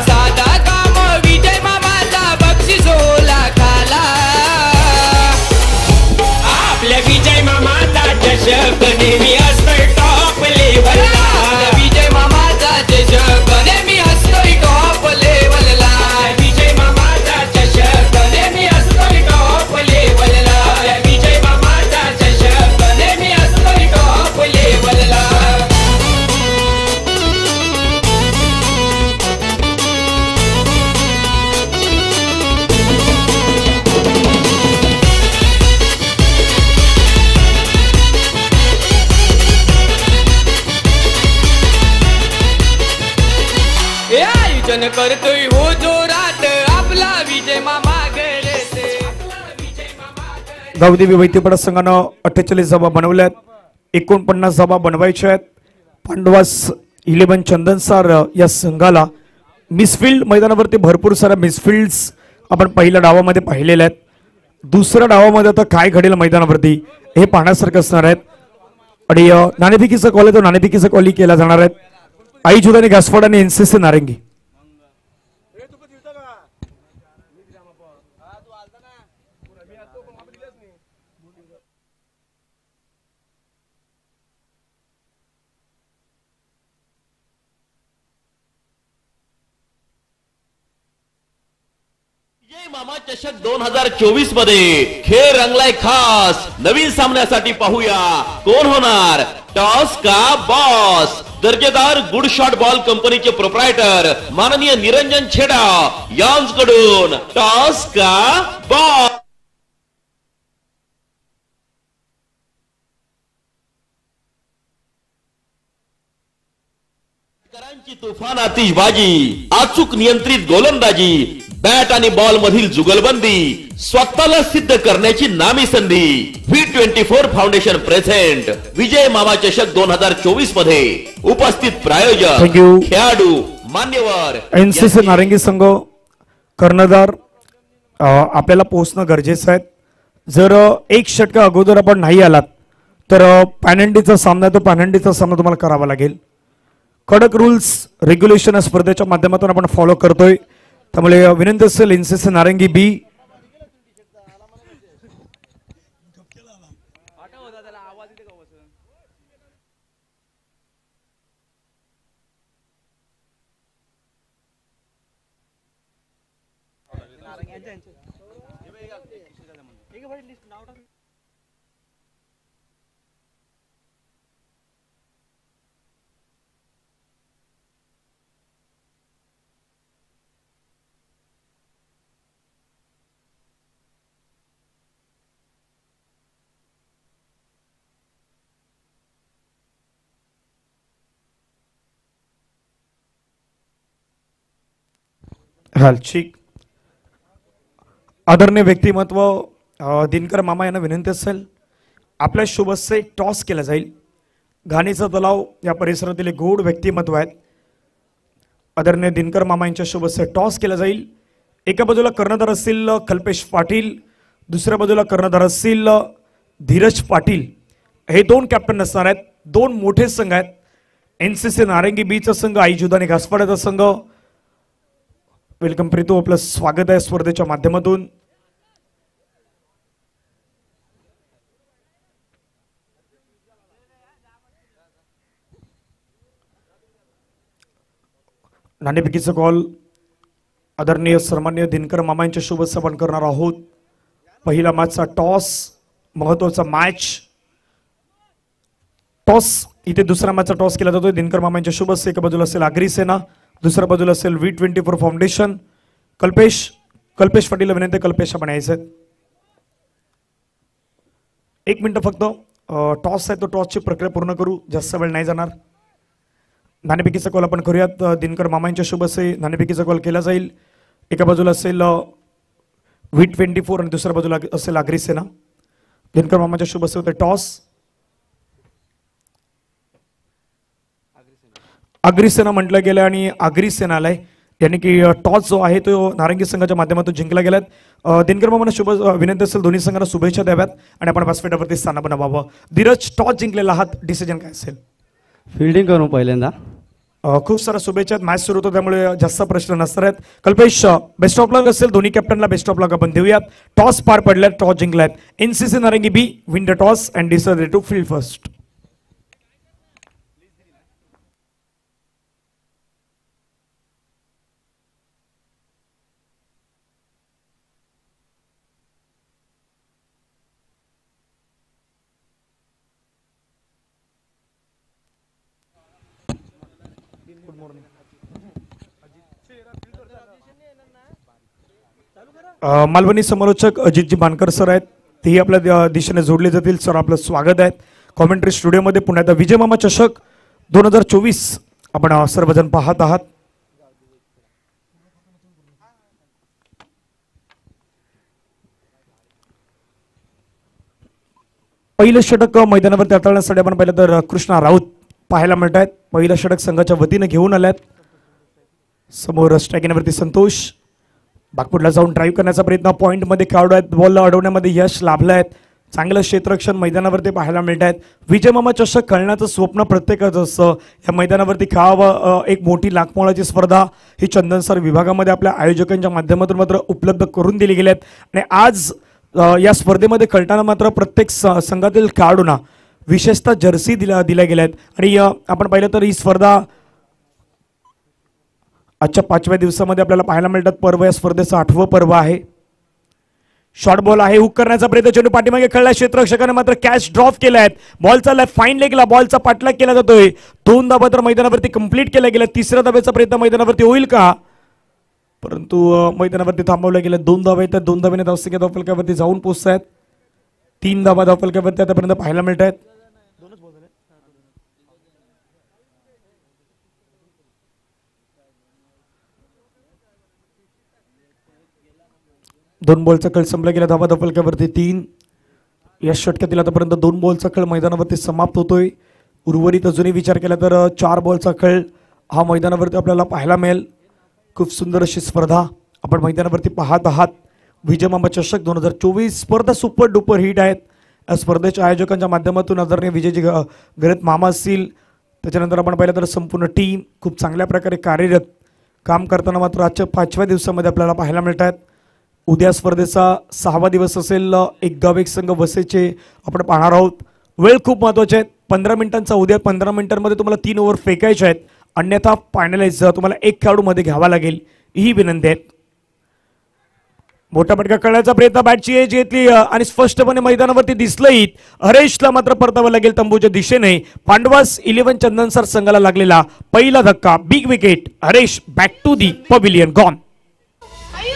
Speaker 2: साधा काम विजय मामाचा बक्षीस हो लाखाला.
Speaker 6: आपल्या विजय मामाचा चषक नेहमी असतोय टॉप लेवलला.
Speaker 2: विजय मामाचा चषक नेहमी असतोय टॉप लेवलला.
Speaker 6: विजय मामाचा चषक नेहमी असतोय टॉप लेवलला. विजय मामाचा चषक नेहमी असतोय टॉप लेवलला.
Speaker 2: हे आयोजन करतोय हो जोरात आपला विजय मामा घरते.
Speaker 1: गावदेवी वैतीपाडा संघानं 48 धावा बनवल्यात. 49 धावा बनवायच्या आहेत. पांडवास 11 चंदनसार या संघाला मिसफिल्ड मैदानावरती भरपूर साऱ्या मिसफिल्ड्स आपण पहिल्या डावामध्ये पाहिलेल्या आहेत. दुसऱ्या डावामध्ये आता काय घडेल मैदानावरती हे पाहण्यासारखं असणार आहेत. आणि नाणेफेकीचा कॉल आहे तो नाणेफेकीचा कॉलही केला जाणार आहेत. आई जुदानी घासफोड आणि एनसीसी नारंगी.
Speaker 3: विजय मामा चषक 2024 मध्ये खेळ रंगलाय खास. नवीन सामन्यासाठी पाहूया कोण होणार टॉस का बॉस. दर्जेदार गुड शॉट बॉल कंपनीचे प्रोप्रायटर माननीय निरंजन छेडा यांच्याकडून टॉस का बॉस. करांची तुफान आतिषबाजी, अचूक नियंत्रित गोलंदाजी, बॅट आणि बॉल मधील जुगलबंदी, स्वतःला सिद्ध करण्याची नामी संधी. V24 फाउंडेशन प्रेझेंट विजय मामा चषक 2024 मध्ये उपस्थित
Speaker 1: Thank you.
Speaker 3: प्रायोजक खेळाडू मान्यवर
Speaker 1: एनसीसी नारंगी संघ कर्णधार आपल्याला पोहोचणं गरजेचं आहे. जर एक षटका अगोदर आपण नाही आलात तर पॅनल्टीचा सामना तो पॅनल्टीचा सामना तुम्हाला करावा लागेल. कडक रूल्स रेग्युलेशन स्पर्धेच्या माध्यमातून आपण फॉलो करतोय, त्यामुळे विनंती असेल एनसीसी नारंगी बी ठीक. आदरणीय व्यक्तिमत्व दिनकर मामा यांना विनंती असेल आपल्या शुभस्य टॉस केला जाईल. घाणीचा तलाव या परिसरातील एक गोड व्यक्तिमत्व आहेत. आदरणीय दिनकर मामा यांच्या शुभस्य टॉस केला जाईल. एका बाजूला कर्णधार असतील कल्पेश पाटील, दुसऱ्या बाजूला कर्णधार असतील धीरज पाटील. हे दोन कॅप्टन असणार आहेत. दोन मोठे संघ आहेत. एनसीसी नारंगी बीचा संघ, आई जुदानी घासपाड्याचा संघ. वेलकम प्रीतू, आपलं स्वागत आहे स्पर्धेच्या माध्यमातून. नाणेफेकीचा कॉल आदरणीय सन्माननीय दिनकर मामा यांच्या शुभेच्छा आपण करणार आहोत. पहिला मॅचचा टॉस, महत्वाचा मॅच. टॉस इथे दुसरा मॅचचा टॉस केला जातोय. दिनकर मामा यांच्या शुभेच्छा. एका बाजूला असेल आगरी सेना, दुसऱ्या बाजूला असेल V24 फाउंडेशन. कल्पेश पाटील विनंती, कल्पेश आपण यायचं. एक मिनिट फक्त. टॉस आहे तो टॉसची प्रक्रिया पूर्ण करू, जास्त वेळ नाही जाणार. नाणेफेकीचा कॉल आपण करूयात. दिनकर मामांच्या शुभेच्छा. नाणेफेकीचा कॉल केला जाईल. एका बाजूला असेल V24 आणि दुसऱ्या बाजूला असेल आगरी सेना. दिनकर मामांच्या शुभेच्छा होते. टॉस आगरी सेना म्हटलं गेलं आणि आगरी सेना आलाय, यानी की टॉस जो आहे तो नारंगी संघाच्या माध्यमातून जिंकला गेलात. दिनकर मामांना शुभ विनंती असेल दोन्ही संघांना शुभेच्छा द्याव्यात आणि आपण व्यासपीठावरती स्थान बनवावं. धीरज, टॉस जिंकलेला आहात, डिसिजन काय असेल?
Speaker 7: फिल्डिंग करू पहिल्यांदा.
Speaker 1: खूप सारा शुभेच्छा. मॅच सुरू होतो त्यामुळे जास्त प्रश्न नसणार आहेत. कल्पेश, बेस्ट ऑफ लक असेल. दोन्ही कॅप्टनला बेस्ट ऑफ लक आपण देऊयात. टॉस पार पडल्यात, टॉस जिंकलात. NCC Narangi B win the toss and decided to field first. Malvani समालोचक अजितजी बानकर सर आहेत, तेही आपल्या दिशेने जोडले जातील. सर आपलं स्वागत आहे कॉमेंट्री स्टुडिओमध्ये. पुन्हा एकदा विजय मामा चषक 2024 आपण सर्वजण पाहत आहात. पहिलं षटक मैदानावरती हाताळण्यासाठी आपण पाहिलं तर कृष्णा राऊत पाहायला मिळत आहेत. पहिलं षटक संघाच्या वतीने घेऊन आल्यात. समोर स्ट्रायकिंगवरती संतोष बागपुडला जाऊन ड्राईव्ह करण्याचा प्रयत्न. पॉईंटमध्ये खेळाडू आहेत, बॉल अडवण्यामध्ये यश लाभलं आहेत. चांगलं क्षेत्ररक्षण मैदानावरती पाहायला मिळत आहेत. विजय मामा चषक खेळण्याचं स्वप्न प्रत्येकाचं असतं. या मैदानावरती खेळावं. एक मोठी लाखमोलाची स्पर्धा ही चंदनसर विभागामध्ये आपल्या आयोजकांच्या माध्यमातून मात्र उपलब्ध करून दिली गेली आहेत. आणि आज या स्पर्धेमध्ये खेळताना मात्र प्रत्येक संघातील खेळाडूंना विशेषतः जर्सी दिल्या गेल्या आहेत. आणि आपण पाहिलं तर ही स्पर्धा आजच्या 5व्या दिवसामध्ये आपल्याला पाहायला मिळतात. पर्व या स्पर्धेचं 8वं पर्व आहे. शॉर्ट बॉल आहे, हुक करण्याचा प्रयत्न. चेंडू पाठीमागे खेळला, क्षेत्ररक्षकाने मात्र कॅच ड्रॉप केला आहे. बॉल चाललाय फाईन लेगला, बॉलचा पाठलाग केला जातोय. 2 धाबा तर मैदानावरती कंप्लीट केल्या गेल्या. 3ऱ्या धाब्याचा प्रयत्न मैदानावरती होईल का? परंतु मैदानावरती थांबवलं गेलं. 2 धाबा येतात. 2 धाब्याने धावसंख्या धावफलकावरती जाऊन पोहोचत आहेत. 3 धाबा धावफलकावरती आतापर्यंत पाहायला मिळत आहेत. दोन बॉलचा खेळ संपला गेला. धाबा धावफलकावरती 3. या षटकातील आतापर्यंत 2 बॉलचा खेळ मैदानावरती समाप्त होतोय. उर्वरित अजूनही विचार केला तर 4 बॉलचा खेळ हा मैदानावरती आपल्याला पाहायला मिळेल. खूप सुंदर अशी स्पर्धा आपण मैदानावरती पाहत आहात. विजय मामा चषक 2024 स्पर्धा सुपर डुपर हिट आहेत. या स्पर्धेच्या आयोजकांच्या माध्यमातून आदरणीय विजयजी गरत मामा असतील, त्याच्यानंतर आपण पाहिलं तर संपूर्ण टीम खूप चांगल्या प्रकारे कार्यरत काम करताना मात्र आजच्या 5व्या दिवसामध्ये आपल्याला पाहायला मिळत आहेत. उद्या स्पर्धेचा 6वा दिवस असेल. एक गाव एक संघ वसेचे आपण पाहणार आहोत. वेळ खूप महत्त्वाचे आहेत. 15 मिनिटांचा उद्या 15 मिनिटांमध्ये तुम्हाला 3 ओव्हर फेकायचे आहेत, अन्यथा फायनलाइज तुम्हाला एक खेळाडू मध्ये घ्यावा लागेल ही विनंती आहे. मोठा फटका करण्याचा प्रयत्न बॅटची एज घेतली आणि स्पष्टपणे मैदानावरती दिसलंही. हरेशला मात्र परतावं लागेल तंबूच्या दिशेने. पांडवास 11 चंदनसर संघाला लागलेला पहिला धक्का. Big wicket. Haresh back to the pavilion gone.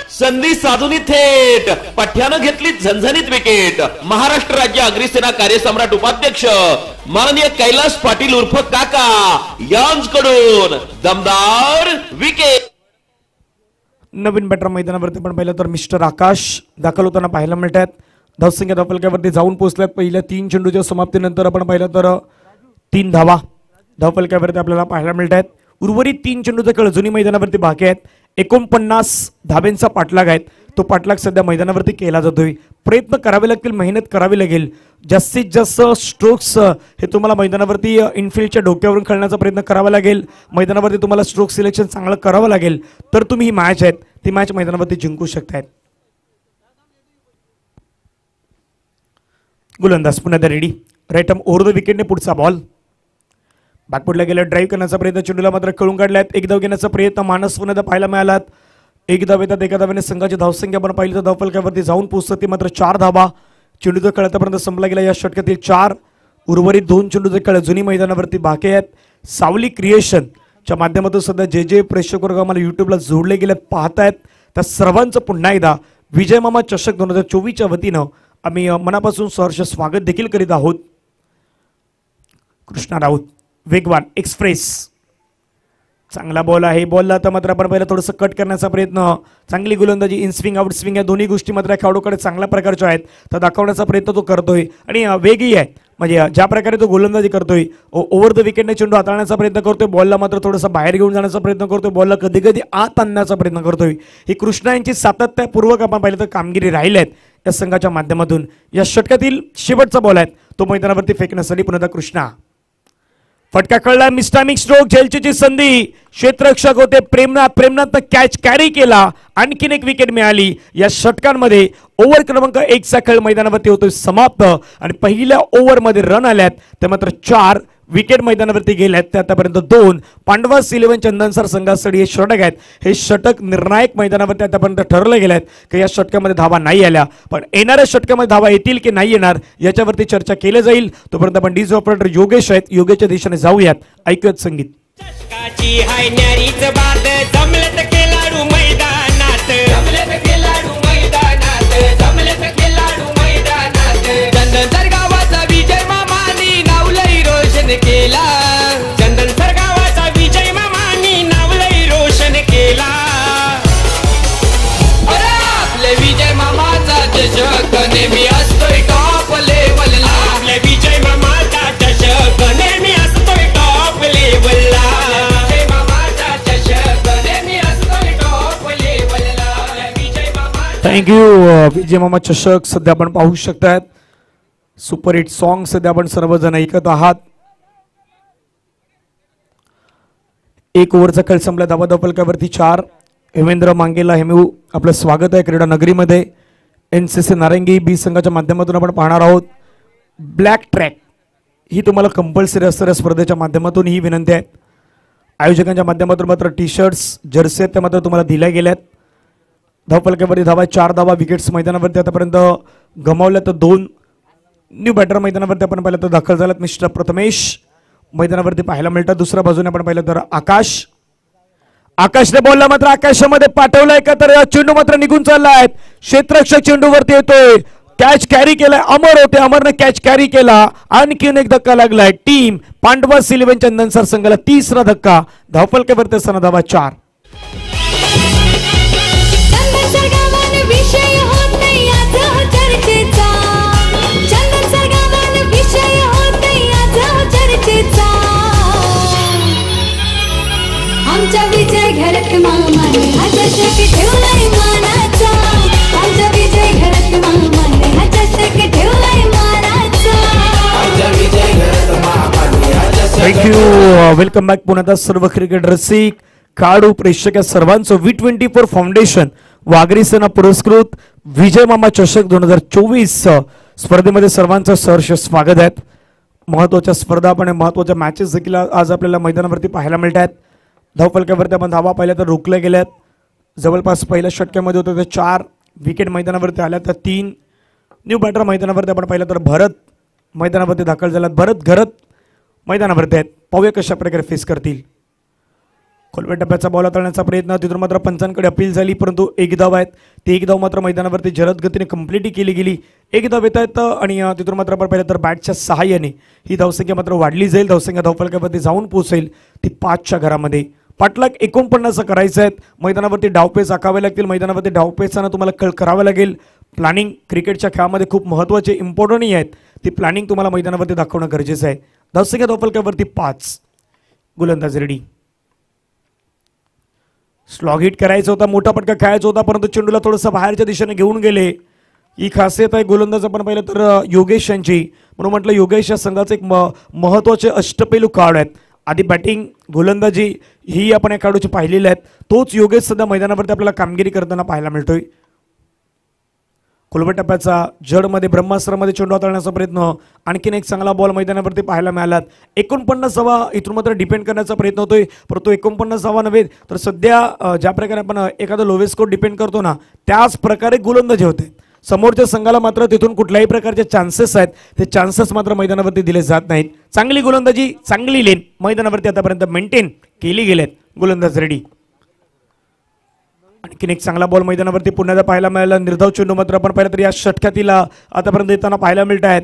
Speaker 3: संधी साधून थेट पठ्यानं घेतली झणझणीत विकेट. महाराष्ट्र राज्य अग्निसेना कार्यसम्राट उपाध्यक्ष माननीय कैलास पाटील उर्फ काका यांच्याकडून दमदार विकेट.
Speaker 1: नवीन बॅटर मैदानावरती पण पाहिलं तर मिस्टर आकाश दाखल होताना पाहायला मिळत आहेत. धावसंख्या धावफलकावरती जाऊन पोहोचल्यात. पहिल्या 3 चेंडूच्या समाप्तीनंतर आपण पाहिलं तर 3 धावा धावफलकावरती आपल्याला पाहायला मिळत आहेत. उर्वरित 3 चेंडूचा खेळ जुनी मैदानावरती बाकी आहेत. 49 धाब्यांचा पाठलाग आहेत. तो पाठलाग सध्या मैदानावरती केला जातोय. प्रयत्न करावे लागतील, मेहनत करावी लागेल. जास्तीत जास्त स्ट्रोक्स हे तुम्हाला मैदानावरती इनफिल्डच्या डोक्यावरून खेळण्याचा प्रयत्न करावा लागेल. मैदानावरती तुम्हाला स्ट्रोक सिलेक्शन चांगलं करावं लागेल तर तुम्ही ही मॅच आहेत ती मॅच मैदानावरती जिंकू शकतायत. गोलंदाज पुन्हा ready. Right arm over the विकेटने पुढचा बॉल. बॅकफुटला गेला. ड्राईव्ह करण्याचा प्रयत्न, चेंडूला मात्र खेळून काढल्यात. एक धाव घेण्याचा प्रयत्न मानस पुन्हा पाहायला मिळाला. एक धाव येतात. एका धावेने संघाची धावसंख्या आपण पाहिली तर धावफलकावरती जाऊन पोहोचतात ती मात्र 4 धावा. चेंडूचा खेळ आतापर्यंत संपला गेला. या षटकातील 4. उर्वरित 2 चेंडूचे खेळ जुनी मैदानावरती बाकी आहेत. सावली क्रिएशनच्या माध्यमातून सध्या जे प्रेक्षक वर्ग आम्हाला युट्यूबला जोडले गेले पाहतायत त्या सर्वांचं पुन्हा एकदा विजय मामा चषक 2024च्या वतीनं आम्ही मनापासून सहर्ष स्वागत देखील करीत आहोत. कृष्णा राऊत वेगवान एक्सप्रेस चांगला बॉल आहे. बॉलला आता मात्र आपण पहिला थोडंसं कट करण्याचा प्रयत्न. चांगली गोलंदाजी इन स्विंग आउट स्विंग या दोन्ही गोष्टी मात्र खेळाडूकडे चांगल्या प्रकारच्या आहेत तर दाखवण्याचा प्रयत्न तो करतोय आणि वेगही आहे. म्हणजे ज्या प्रकारे तो गोलंदाजी करतोय ओव्हर द विकेटने चेंडू हाताळण्याचा प्रयत्न करतोय. बॉलला मात्र थोडासा बाहेर घेऊन जाण्याचा प्रयत्न करतोय. बॉलला कधी कधी आत आणण्याचा प्रयत्न करतोय. ही कृष्णा यांची सातत्यपूर्वक आपण पाहिलं तर कामगिरी राहिली आहेत या संघाच्या माध्यमातून. या षटकातील शेवटचा बॉल आहे तो मैदानावरती फेकण्यासाठी पुन्हा कृष्णा. फटका कळला. मिस्टामिक स्ट्रोक. झेलची संधी. क्षेत्ररक्षक होते प्रेमनाथ कॅच कॅरी केला. आणखीन एक विकेट मिळाली. या षटकांमध्ये ओव्हर क्रमांक 1 चा खेळ मैदानावरती होतोय समाप्त आणि पहिल्या ओव्हरमध्ये रन आल्यात ते मात्र 4 विकेट मैदानावरती गेल्यात ते आतापर्यंत 2. पांडवास 11 चंदनसर संघासाठी हे षटक आहेत. हे षटक निर्णायक मैदानावरती आतापर्यंत ठरवले गेले आहेत की या षटकामध्ये धावा नाही आल्या पण येणाऱ्या षटकामध्ये धावा येतील की नाही येणार याच्यावरती चर्चा केली जाईल. तोपर्यंत आपण डीजे ऑपरेटर योगेश आहेत. योगेशच्या दिशेने जाऊयात. ऐकूयात संगीत.
Speaker 6: चषकाची हाय न्यारीच बात. जमलेत खेळाडू मैदानात. जमलेत खेळाडू मैदानात. जमलेत खेळाडू मैदानात.
Speaker 2: चंदनसर गावाचा विजय मामानी नाव लई रोशन केला.
Speaker 6: चंदनसर गावाचा विजय मामानी नाव लई रोशन केला.
Speaker 2: अरे आपले विजय मामाचा चषक नेहमी असतोय टॉप लेवलला.
Speaker 6: आपल्या विजय मामाचा चषक नेहमी असतोय टॉप लेवलला.
Speaker 2: विजय मामाचा चषक नेहमी असतोय टॉप लेवलला. विजय मामाचा
Speaker 1: थँक्यू. विजय मामा चषक सध्या आपण पाहू शकतात. सुपरहिट सॉन्ग सध्या आपण सर्वजण ऐकत आहात. 1 ओव्हरचा खेळ संपला. धावा धावफलकावरती 4. हेमेंद्र मांगेला हेमेऊ आपलं स्वागत आहे क्रीडा नगरीमध्ये. NCC नारंगी बी संघाच्या माध्यमातून आपण पाहणार आहोत. ब्लॅक ट्रॅक ही तुम्हाला कंपल्सरी असणाऱ्या स्पर्धेच्या माध्यमातून ही विनंती आहे. आयोजकांच्या माध्यमातून मात्र टी शर्ट्स जर्सी आहेत त्या मात्र तुम्हाला दिल्या गेल्यात. धावफलकावरती धावा 4 धावा. विकेट्स मैदानावरती आतापर्यंत गमावल्या तर 2. न्यू बॅटर मैदानावरती आपण पाहिलं तर दाखल झाल्यात. मिस्टर प्रथमेश मैदानावरती पाहायला मिळतात. दुसऱ्या बाजूने आपण पाहिलं तर आकाशने बॉलला मात्र आकाशामध्ये पाठवलाय का तर चेंडू मात्र निघून चाललाय. क्षेत्ररक्षक चेंडूवरती येतोय. कॅच कॅरी केलाय. अमर होते. अमरने कॅच कॅरी केला. आणखीन एक धक्का लागलाय. टीम पांडवास 11 चंदनसर संघाला 3रा धक्का. धावफलकावरती असताना धावा 4.
Speaker 8: चंदनसर गावान विषय होत नाही आज चर्चेचा. चंदनसर गावान विषय होत नाही आज चर्चेचा.
Speaker 1: थँक्यू. Welcome back. पुन्हा एकदा सर्व क्रिकेट रसिक, खेळाडू, प्रेक्षक या सर्वांचं V24 फाउंडेशन वाघरी सेना पुरस्कृत विजय मामा चषक 2024 स्पर्धेमध्ये सर्वांचं सहर्ष स्वागत आहे. महत्वाच्या स्पर्धा आणि महत्वाच्या मॅचेस देखील आज आपल्याला मैदानावरती पाहायला मिळत आहेत. धावफलकावरती आपण धावा पाहिल्या तर रोखल्या गेल्यात. जवळपास पहिल्या षटक्यामध्ये होतं तर 4 विकेट मैदानावरती आल्या तर 3 न्यू बॅटर मैदानावरती आपण पाहिलं तर भरत मैदानावरती दाखल झाल्यात. भरत घरत मैदानावरती आहेत. पाहूया कशा प्रकारे फेस करतील. खोलव्या टप्प्याचा बॉल हाताळण्याचा प्रयत्न, तिथून मात्र पंचांकडे अपील झाली परंतु एक धाव आहेत. ती एक धाव मात्र मैदानावरती जलद गतीने कंप्लीट केली गेली. एक धाव येत आहेत आणि तिथून मात्र आपण पाहिलं तर बॅटच्या सहाय्याने ही धावसंख्या मात्र वाढली जाईल. धावसंख्या धावफलकावरती जाऊन पोहोचेल ती 5च्या घरामध्ये. पाटलाग 49 करायचं आहेत. मैदानावरती डावपेच आखावे लागतील. मैदानावरती डावपेचानं तुम्हाला कळ करावं लागेल. प्लॅनिंग क्रिकेटच्या खेळामध्ये खूप महत्त्वाचे इम्पॉर्टंटही आहेत. ती प्लॅनिंग तुम्हाला मैदानावरती दाखवणं गरजेचं आहे. धावसंख्या धावफलकावरती 5. गोलंदाज रेडी. स्लॉग हिट करायचा होता, मोठा पटका खेळायचा होता परंतु चेंडूला थोडंसं बाहेरच्या दिशेने घेऊन गेले. ही खासियत आहे गोलंदाज आपण पाहिलं तर योगेश यांची. म्हणून म्हटलं योगेश या संघाचे एक महत्त्वाचे अष्टपैलू खेळाडू आहेत. आधी बॅटिंग गोलंदाजी ही आपण या खेळाडूची पाहिलेली आहेत. तोच योगेश सध्या मैदानावरती आपल्याला कामगिरी करताना पाहायला मिळतोय. खोलव्या टप्प्याचा जडमध्ये ब्रह्मास्त्रामध्ये चेंडू हाताळण्याचा प्रयत्न, आणखीन एक चांगला बॉल मैदानावरती पाहायला मिळाला. 49 धावा इथून मात्र डिपेंड करण्याचा प्रयत्न होतोय परंतु 49 धावा नव्हे तर सध्या ज्या प्रकारे आपण एखादा लोवेस्ट स्कोर डिपेंड करतो ना त्याच प्रकारे गोलंदाजी होते. समोरच्या संघाला मात्र तिथून कुठल्याही प्रकारचे चान्सेस आहेत ते चान्सेस मात्र मैदानावरती दिले जात नाहीत. चांगली गोलंदाजी, चांगली लेन मैदानावरती आतापर्यंत मेंटेन केली गेलेत. गोलंदाज रेडी. आणखीन एक चांगला बॉल मैदानावरती पुन्हा पाहायला मिळाला. निर्धाव चेंडू मात्र आपण पाहिलं तर या षटकातील आतापर्यंत येताना पाहायला मिळत आहेत.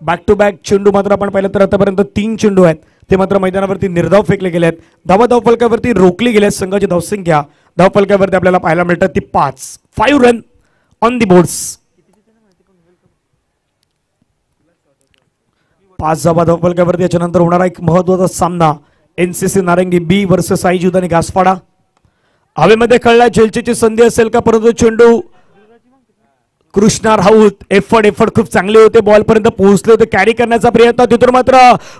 Speaker 1: बॅक टू बॅक चेंडू मात्र आपण पाहिलं तर आतापर्यंत 3 चेंडू आहेत ते मात्र मैदानावरती निर्धाव फेकले गेले आहेत. धावफलकावरती रोखली गेल्या. संघाची धावसंख्या धावफलकावरती आपल्याला पाहायला मिळतात ती 5 रन ऑन दी बोर्ड्स. 5 धावा धावफलकावरती. याच्यानंतर होणारा एक महत्वाचा सामना NCC नारंगी B वर्सेस आई जुदानी घासपाडा. हवेमध्ये खेळला झेलचीची संधी असेल का परंतु चेंडू कृष्णा राऊत एफर्ट खूप चांगले होते. बॉल पर्यंत पोहोचले होते. कॅरी करण्याचा प्रयत्न, तिथून मात्र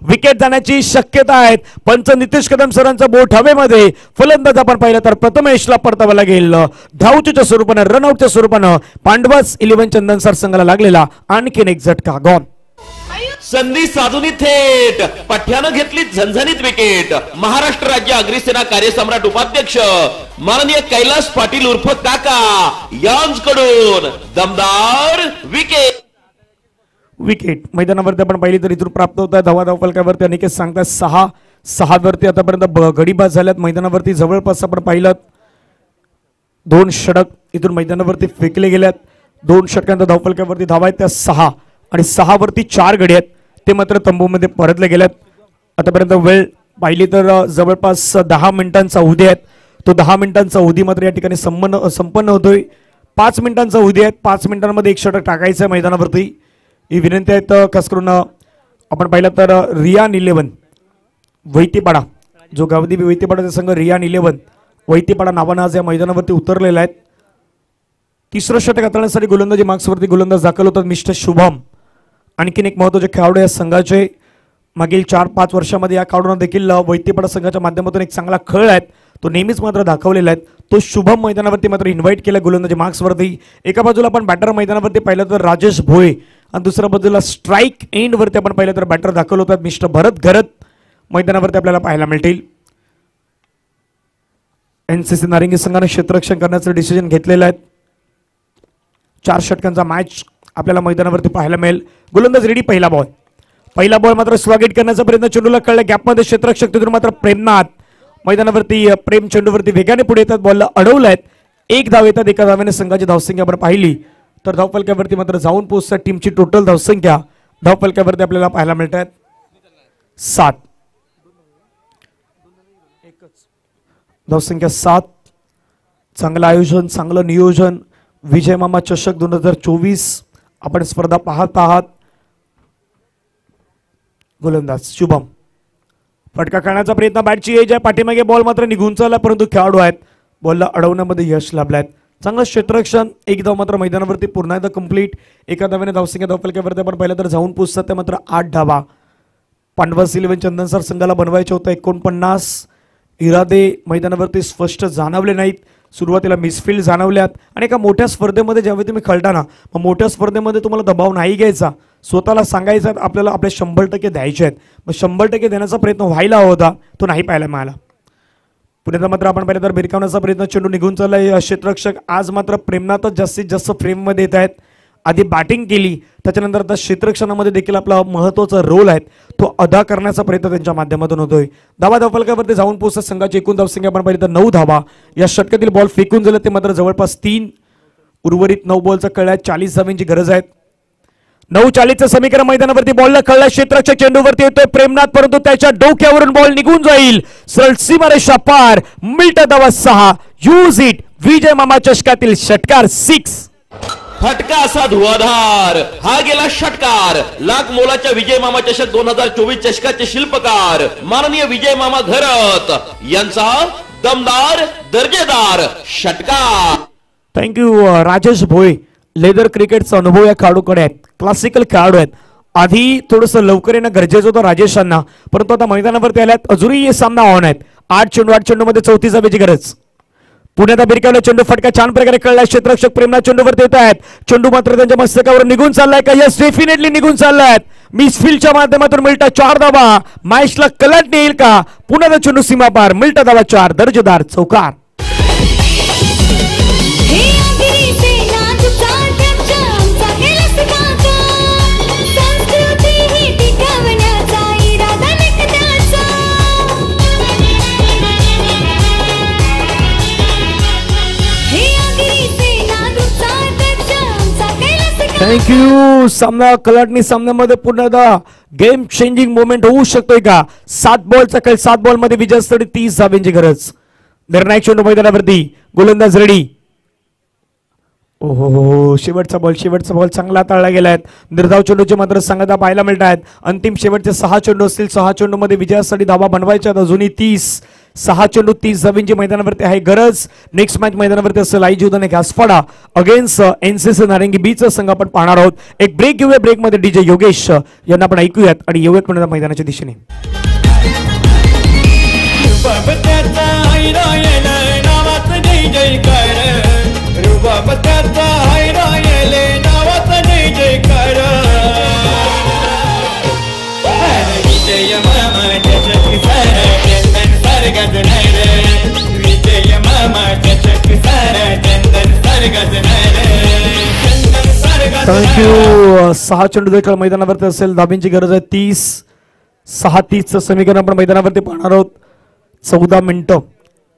Speaker 1: विकेट जाण्याची शक्यता आहे. पंच नितीश कदम सरांचा बोट हवेमध्ये. फलंदाज आपण पाहिलं तर प्रथमेशला परतावा लागेल. धावचीच्या स्वरूपानं रनआउटच्या स्वरूपानं पांडवास 11 चंदन सर संघाला लागलेला आणखीन एक झटका. गॉन.
Speaker 3: संधी साधून थेट पठ्यानं घेतली झणझणीत विकेट. महाराष्ट्र राज्य अग्रिसेना कार्यसम्राट उपाध्यक्ष माननीय कैलास पाटील उर्फ काका यांच्याकडून दमदार
Speaker 1: विकेट मैदानावरती आपण पाहिली तर इथून प्राप्त होत आहे. धावा धावफलकावरती अनेक सांगतात 6 वरती आतापर्यंत गडीबाज झाल्यात. मैदानावरती जवळपास आपण पाहिलं 2 षटक इथून मैदानावरती फेकले गेल्यात. 2 षटकांच्या धावफलकावरती धावा आहेत त्या 6 आणि 6 वरती 4 गडी आहेत ते मात्र तंबूमध्ये परतले गेल्यात. आतापर्यंत वेळ पाहिली तर जवळपास 10 मिनिटांचा अवधी आहेत. तो 10 मिनिटांचा अवधी मात्र या ठिकाणी संपन्न होतोय. 5 मिनिटांचा अवधी आहे. 5 मिनिटांमध्ये 1 षटक टाकायचं आहे मैदानावरती. ही विनंती आहे. तर खास करून आपण पाहिलं तर रियान 11 वैतीपाडा जो गावदी वैतीपाडाचा संघ रियान 11 वैतीपाडा नावानं आज या मैदानावरती उतरलेला आहे. 3रं षटक हाताळण्यासाठी गोलंदाजी मार्क्सवरती गोलंदाज दाखल होतात मिस्टर शुभम. आणखीन एक महत्त्वाचे खेळाडू या संघाचे. मागील 4-5 वर्षामध्ये या खेळाडूंना देखील वैतीपाडा संघाच्या माध्यमातून एक चांगला खेळ आहे तो नेहमीच मात्र दाखवलेला आहे. तो शुभम मैदानावरती मात्र इन्व्हाइट केला गोलंदाजी मार्क्सवरती. एका बाजूला आपण बॅटर मैदानावरती पाहिलं तर राजेश भोये आणि दुसऱ्या बाजूला स्ट्राईक एंडवरती आपण पाहिलं तर बॅटर दाखल होतात मिस्टर भरत घरत मैदानावरती आपल्याला पाहायला मिळतील. NCC नारंगी संघाने क्षेत्ररक्षण करण्याचं डिसिजन घेतलेलं आहे. 4 षटकांचा मॅच आपल्याला मैदानावरती पाहायला मिळेल. गोलंदाज रेडी. पहिला बॉल मात्र स्वागत करण्याचा प्रयत्न. चेंडूला कळल्या गॅपमध्ये क्षेत्ररक्षक तिथून मात्र प्रेमनाथ मैदानावरती प्रेम चेंडूवरती वेगाने पुढे येतात. बॉलला अडवलं आहेत. 1 धाव येतात. एका धावेने संघाची धावसंख्या आपण पाहिली तर धावफलकावरती मात्र जाऊन पोहोचतात टीमची टोटल धावसंख्या धावफलकावरती आपल्याला पाहायला मिळतात 7. धावसंख्या 7. चांगलं आयोजन, चांगलं नियोजन. विजय मामा चषक 2024 आपण स्पर्धा पाहत आहात. गोलंदाज शुभम फटका करण्याचा प्रयत्न. बॅटची एज आहे. पाठीमागे बॉल मात्र निघून चालला परंतु खेळाडू आहेत. बॉलला अडवण्यामध्ये यश लाभलं आहे. चांगलं क्षेत्ररक्षण. 1 धाव मात्र मैदानावरती पुन्हा एकदा कंप्लीट. एका धावेने धावसंख्या धावफलकावरती आपण पाहिलं तर जाऊन पोचतात ते मात्र 8 धावा. पांडवास इलेव्हन चंदन सर संघाला बनवायचे होते 49. इरादे मैदानावरती स्पष्ट जाणवले नाहीत. सुरुवातीला मिसफील्ड जाणवल्यात आणि एका मोठ्या स्पर्धेमध्ये ज्यावेळी तुम्ही खेळता ना, मग मोठ्या स्पर्धेमध्ये तुम्हाला दबाव नाही घ्यायचा, स्वतःला सांगायचं आपल्याला आपले 100% द्यायचे आहेत. मग 100% देण्याचा प्रयत्न व्हायला हवा होता, तो नाही पाहायला मिळाला. पुण्यात मात्र आपण पाहिलं तर भिरकावण्याचा प्रयत्न, चेंडू निघून चाललाय. क्षेत्ररक्षक आज मात्र प्रेमनाथच जास्तीत जास्त फ्रेममध्ये येत आहेत. आधी बॅटिंग केली, त्याच्यानंतर आता क्षेत्ररक्षणामध्ये देखील आपला महत्त्वाचा रोल आहे तो अदा करण्याचा प्रयत्न त्यांच्या माध्यमातून होतोय. धावा धावफलकावरती जाऊन पोहोचतात संघाची एकूण धावसंख्या आपण पाहिली तर 9 धावा. या षटकातील बॉल फेकून झाले ते मात्र जवळपास 3. उर्वरित 9 बॉलचा कळ्यात 40 धावांची गरज आहे. 9:40चं समीकरण मैदानावरती बॉलला कळला. क्षेत्ररक्षक चेंडूवरती येतोय प्रेमनाथ, परंतु त्याच्या डोक्यावरून बॉल निघून जाईल. सरळ सीमारेषा पार. मिल्ट धावा 6. Use it. विजय मामा चषकातील षटकार 6.
Speaker 3: फटका असा धुवाधार, हा गेला षटकार. लाख मोलाच्या विजय मामा चषक 2024 चषकाचे शिल्पकार माननीय विजय मामा घरत यांचा दमदार दर्जेदार षटकार.
Speaker 1: थँक्यू राजेश भोये. लेदर क्रिकेटचा अनुभव या खेळाडूकडे आहेत. क्लासिकल खेळाडू आहेत. आधी थोडंसं लवकर येणं गरजेचं होतं राजेशांना, परंतु आता मैदानावरती आल्यात. अजूनही सामना ऑन आहेत. 8 चेंडू मध्ये 34 धावेची गरज. पुण्यात बिरकावला चेंडू, फटका छान प्रकारे कळलाय. क्षेत्ररक्षक प्रेमनाथ चेंडूवरती येत आहेत. चेंडू मात्र त्यांच्या मस्तकावर निघून चाललाय का? यस, डेफिनेटली निघून चाललाय. मिसफील्डच्या माध्यमातून मिळता 4 धावा. मॅचला कलट येईल का? पुण्याचा चेंडू सीमा पार. मिळता धावा 4. दर्जेदार चौकार.
Speaker 8: हे आगरी सेनाचा ध्वज आमचा केलास काका, संस्कृती ही टिकवण्याचा इरादा निकटाचा. हे आगरी सेनाचा ध्वज आमचा केलास काका.
Speaker 1: थँक्यू. सामना कलाटणी सामन्यामध्ये पुन्हा गेम चेंजिंग मोमेंट होऊ शकतोय का? 7 बॉलचा खेळ. 7 बॉल मध्ये विजयासाठी 30 धावांची गरज. निर्णायक चेंडू मैदानावरती. गोलंदाज रेडी. ओहो, शेवटचा बॉल चांगला तळला गेलाय. निर्धाव चेंडूचे मात्र संघाला पाहायला मिळत आहेत. अंतिम शेवटचे 6 चेंडू असतील. 6 चेंडू मध्ये विजयासाठी धावा बनवायच्या अजूनही 30. 6 चेंडू 30 धावांची मैदानावरती आहे गरज. नेक्स्ट मॅच मैदानावरती असेल आई जीवदाने घासपाडा अगेन्स्ट एनसीसी नारंगी बीचा संघ आपण पाहणार आहोत. एक ब्रेक घेऊया. ब्रेक मध्ये डीजे योगेश यांना आपण ऐकूयात आणि येऊयात पुन्हा मैदानाच्या दिशेने.
Speaker 6: विजय मामा चषक सारा चंदन सरगत नाही रे. विजय मामा चषक सारा चंदन सरगत नाही रे. चंदन सरगत.
Speaker 1: थँक्यू. 6 चेंडू देखील मैदानावरती असेल. धाबींची गरज आहे 30. 6:30चं समीकरण आपण मैदानावरती पाहणार आहोत. 14 मिनिटं.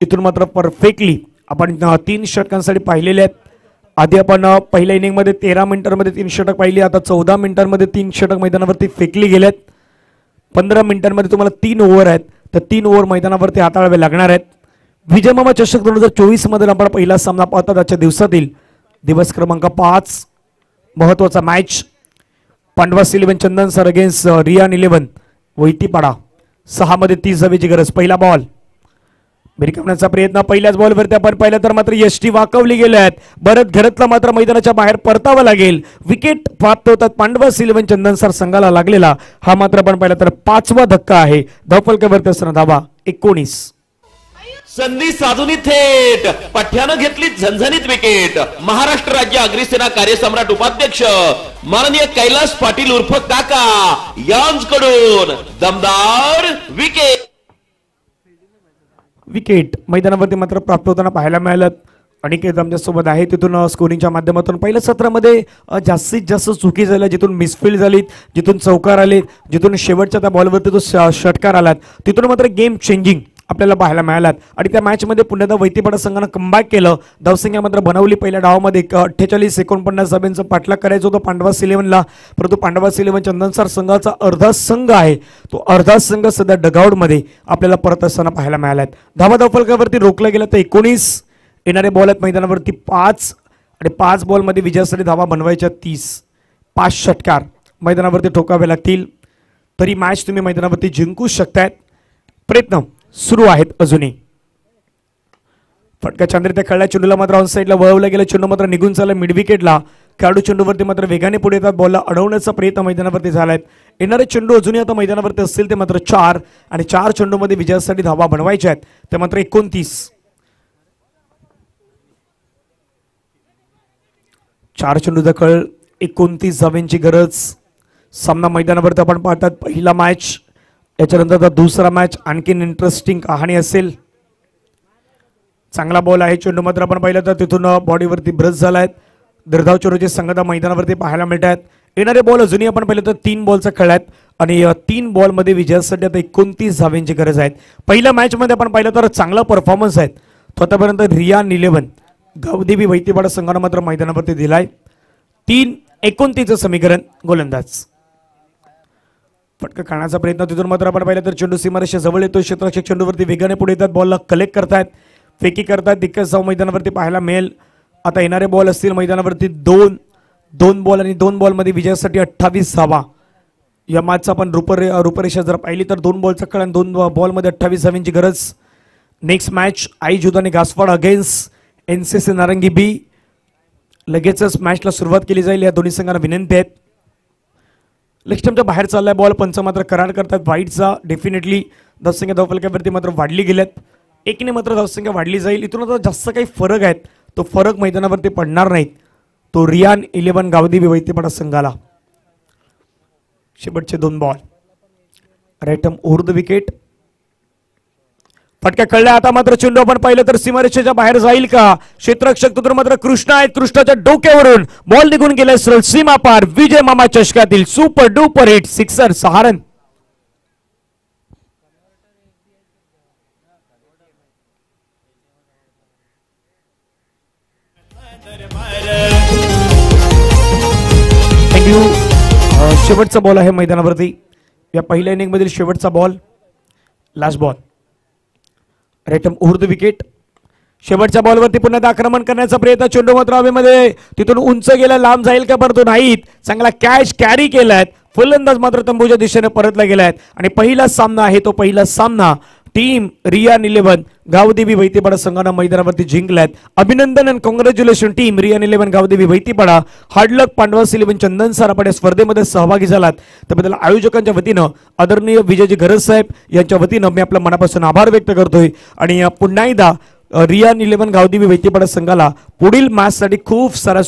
Speaker 1: इथून मात्र परफेक्टली आपण 3 षटकांसाठी पाहिलेले आहेत. आधी आपण पहिल्या इनिंगमध्ये 13 मिनिटांमध्ये 3 षटक पाहिली. आता 14 मिनिटांमध्ये 3 षटक मैदानावरती फेकली गेलेत. 15 मिनिटांमध्ये तुम्हाला 3 ओव्हर आहेत. तर 3 ओव्हर मैदानावरती हाताळावे लागणार आहेत. विजय मामा चषक 2024 मध्ये आपण पहिला सामना पाहतात. आजच्या दिवसातील दिवस क्रमांक 5 महत्वाचा match. Pandavas eleven Chandan sir against Riyan 11 वैतीपाडा. 6 मध्ये 30 धावेची गरज. पहिला बॉल भिरकावण्याचा प्रयत्न. पहिल्याच बॉलवरती आपण पाहिलं तर मात्र यष्टी वाकवली गेल्या आहेत. भरत घरतला मात्र मैदानाच्या बाहेर परतावं लागेल. विकेट प्राप्त होतात. पांडवास इलेव्हन चंदन सर संघाला लागलेला हा मात्र आपण पाहिला तर 5वा धक्का आहे. धावफलकावरती असताना धावा 19.
Speaker 3: संधी साधून थेट पठ्यानं घेतली झणझणीत विकेट. महाराष्ट्र राज्य अग्निसेना कार्यसम्राट उपाध्यक्ष माननीय कैलास पाटील उर्फ काका यांकडून दमदार विकेट.
Speaker 1: विकेट मैदानावरती मात्र प्राप्त होताना पाहायला मिळालं. अनिकेत आमच्यासोबत आहे. तिथून स्कोरिंगच्या माध्यमातून पहिल्या सत्रामध्ये जास्तीत जास्त चुकी झाल्या. जिथून मिसफील्ड झालीत, जिथून चौकार आले, जिथून शेवटच्या त्या बॉलवरती तो षटकार आलात, तिथून मात्र गेम चेंजिंग आपल्याला पाहायला मिळालात. आणि त्या मॅचमध्ये पुन्हा वैतीपाडा संघानं कमबॅक केलं. धावसंख्या मात्र बनवली. पहिल्या डावामध्ये 48-49 धाब्यांचं पाठलाग करायचं होतं पांडवास इलेव्हनला. परंतु पांडवास इलेव्हन चंदनसर संघाचा अर्धा संघ आहे तो अर्धा संघ सध्या डगआउटमध्ये आपल्याला परत असताना पाहायला मिळालात. धावा धावफलकावरती रोखला गेला तर 19. येणारे बॉल आहेत मैदानावरती 5 आणि 5 बॉलमध्ये विजयासाठी धावा बनवायच्या 30. 5 षटकार मैदानावरती ठोकावे लागतील तरी मॅच तुम्ही मैदानावरती जिंकू शकतायत. प्रयत्न सुरू आहेत अजूनही. फटका चांद्रित्या खेळला. चेंडूला मात्र ऑन साईडला वळवला गेला. चेंडू मात्र निघून चालला मिड विकेटला. खेळाडू चेंडूवरती मात्र वेगाने पुढे येतात, बॉलला अडवण्याचा प्रयत्न मैदानावरती झालाय. येणारे चेंडू अजूनही आता मैदानावरती असतील ते मात्र 4 आणि 4 चेंडूमध्ये विजयासाठी धावा बनवायच्या आहेत ते मात्र 29. 4 चेंडू दखल 29 धावांची गरज. सामना मैदानावरती आपण पाहतात पहिला मॅच, याच्यानंतर दुसरा मॅच आणखीन इंटरेस्टिंग कहाणी असेल. चांगला बॉल आहे, चेंडू मात्र आपण पाहिलं तर तिथून बॉडीवरती ब्रश झालाय. दीर्घाव चेंडूची संगता मैदानावरती पाहायला मिळत आहेत. येणारे बॉल अजूनही आपण पाहिलं तर 3 बॉलचा खेळ आहेत आणि 3 बॉलमध्ये विजयासाठी आता 29 धावांची गरज आहे. पहिल्या मॅचमध्ये आपण पाहिलं तर चांगला परफॉर्मन्स आहे तो आतापर्यंत रियान 11 गावदेवी वैतीपाडा संघानं मात्र मैदानावरती दिलाय. 3-29 समीकरण. गोलंदाज फटका काढण्याचा प्रयत्न, तिथून मात्र आपण पाहिलं तर चेंडू सीमारेषा जवळ येतो. क्षेत्ररक्षक चेंडूवरती वेगाने पुढे येतात, बॉलला कलेक्ट करतायत, फेकी करतायत. दिग्गज धाव मैदानावरती पाहायला मिळेल. आता येणारे बॉल असतील मैदानावरती 2 बॉल आणि 2 बॉलमध्ये विजयासाठी 28 धावा. या मॅचचा आपण रूपरेषा जर पाहिली तर 2 बॉलचा खेळ आणि 2 बॉलमध्ये 28 धावांची गरज. नेक्स्ट मॅच आई जुदानी घासवाड अगेन्स्ट NCC नारंगी बी. लगेचच मॅचला सुरुवात केली जाईल. या दोन्ही संघांना विनंती आहेत. लेग बाहेर चाललाय बॉल, पंच मात्र करार करतात वाईटचा. डेफिनेटली धावसंख्या धावफलकावरती मात्र वाढली गेल्यात. 1ने मात्र धावसंख्या वाढली जाईल. इथून आता जास्त काही फरक आहेत, तो फरक मैदानावरती पडणार नाहीत. तो रियान 11 गावदेवी वैतीपाडा संघाला. शेवटचे 2 ball, right arm over the wicket. फटका कळल्या. आता मात्र चेंडू आपण पाहिलं तर सीमारेषेच्या बाहेर जाईल का? क्षेत्ररक्षक तर मात्र कृष्णा आहेत. कृष्णाच्या डोक्यावरून बॉल निघून गेलाय सरळ सीमा पार. विजय मामा चषकातील super duper hit sixer 6 run. Thank you. शेवटचा बॉल आहे मैदानावरती. या पहिल्या इनिंग मधील शेवटचा ball, last ball, right arm over the wicket. शेवटच्या बॉलवरती पुन्हा आक्रमण करण्याचा प्रयत्न. चेंडू मात्र हवेमध्ये तिथून उंच गेला, लांब जाईल का परंतु नाहीत. चांगला कॅच कॅरी केलाय. फलंदाज मात्र तंबूच्या दिशेने परतला गेलाय आणि पहिला सामना आहे तो पहिला सामना टीम रियान 11 गावदेवी वैतीपाडा संघानं मैदानावरती जिंकल्यात. अभिनंदन आणि congratulation team Riyan 11 Gavdevi वैतीपाडा. हार्डलक Pandavas 11 Chandan sir आपण या स्पर्धेमध्ये सहभागी झालात त्याबद्दल आयोजकांच्या वतीनं आदरणीय विजयजी गरज साहेब यांच्या वतीनं मी आपल्या मनापासून आभार व्यक्त करतोय. आणि पुन्हा एकदा रियान 11 गावदेवी वैतीपाडा संघाला पुढील मॅचसाठी खूप सारा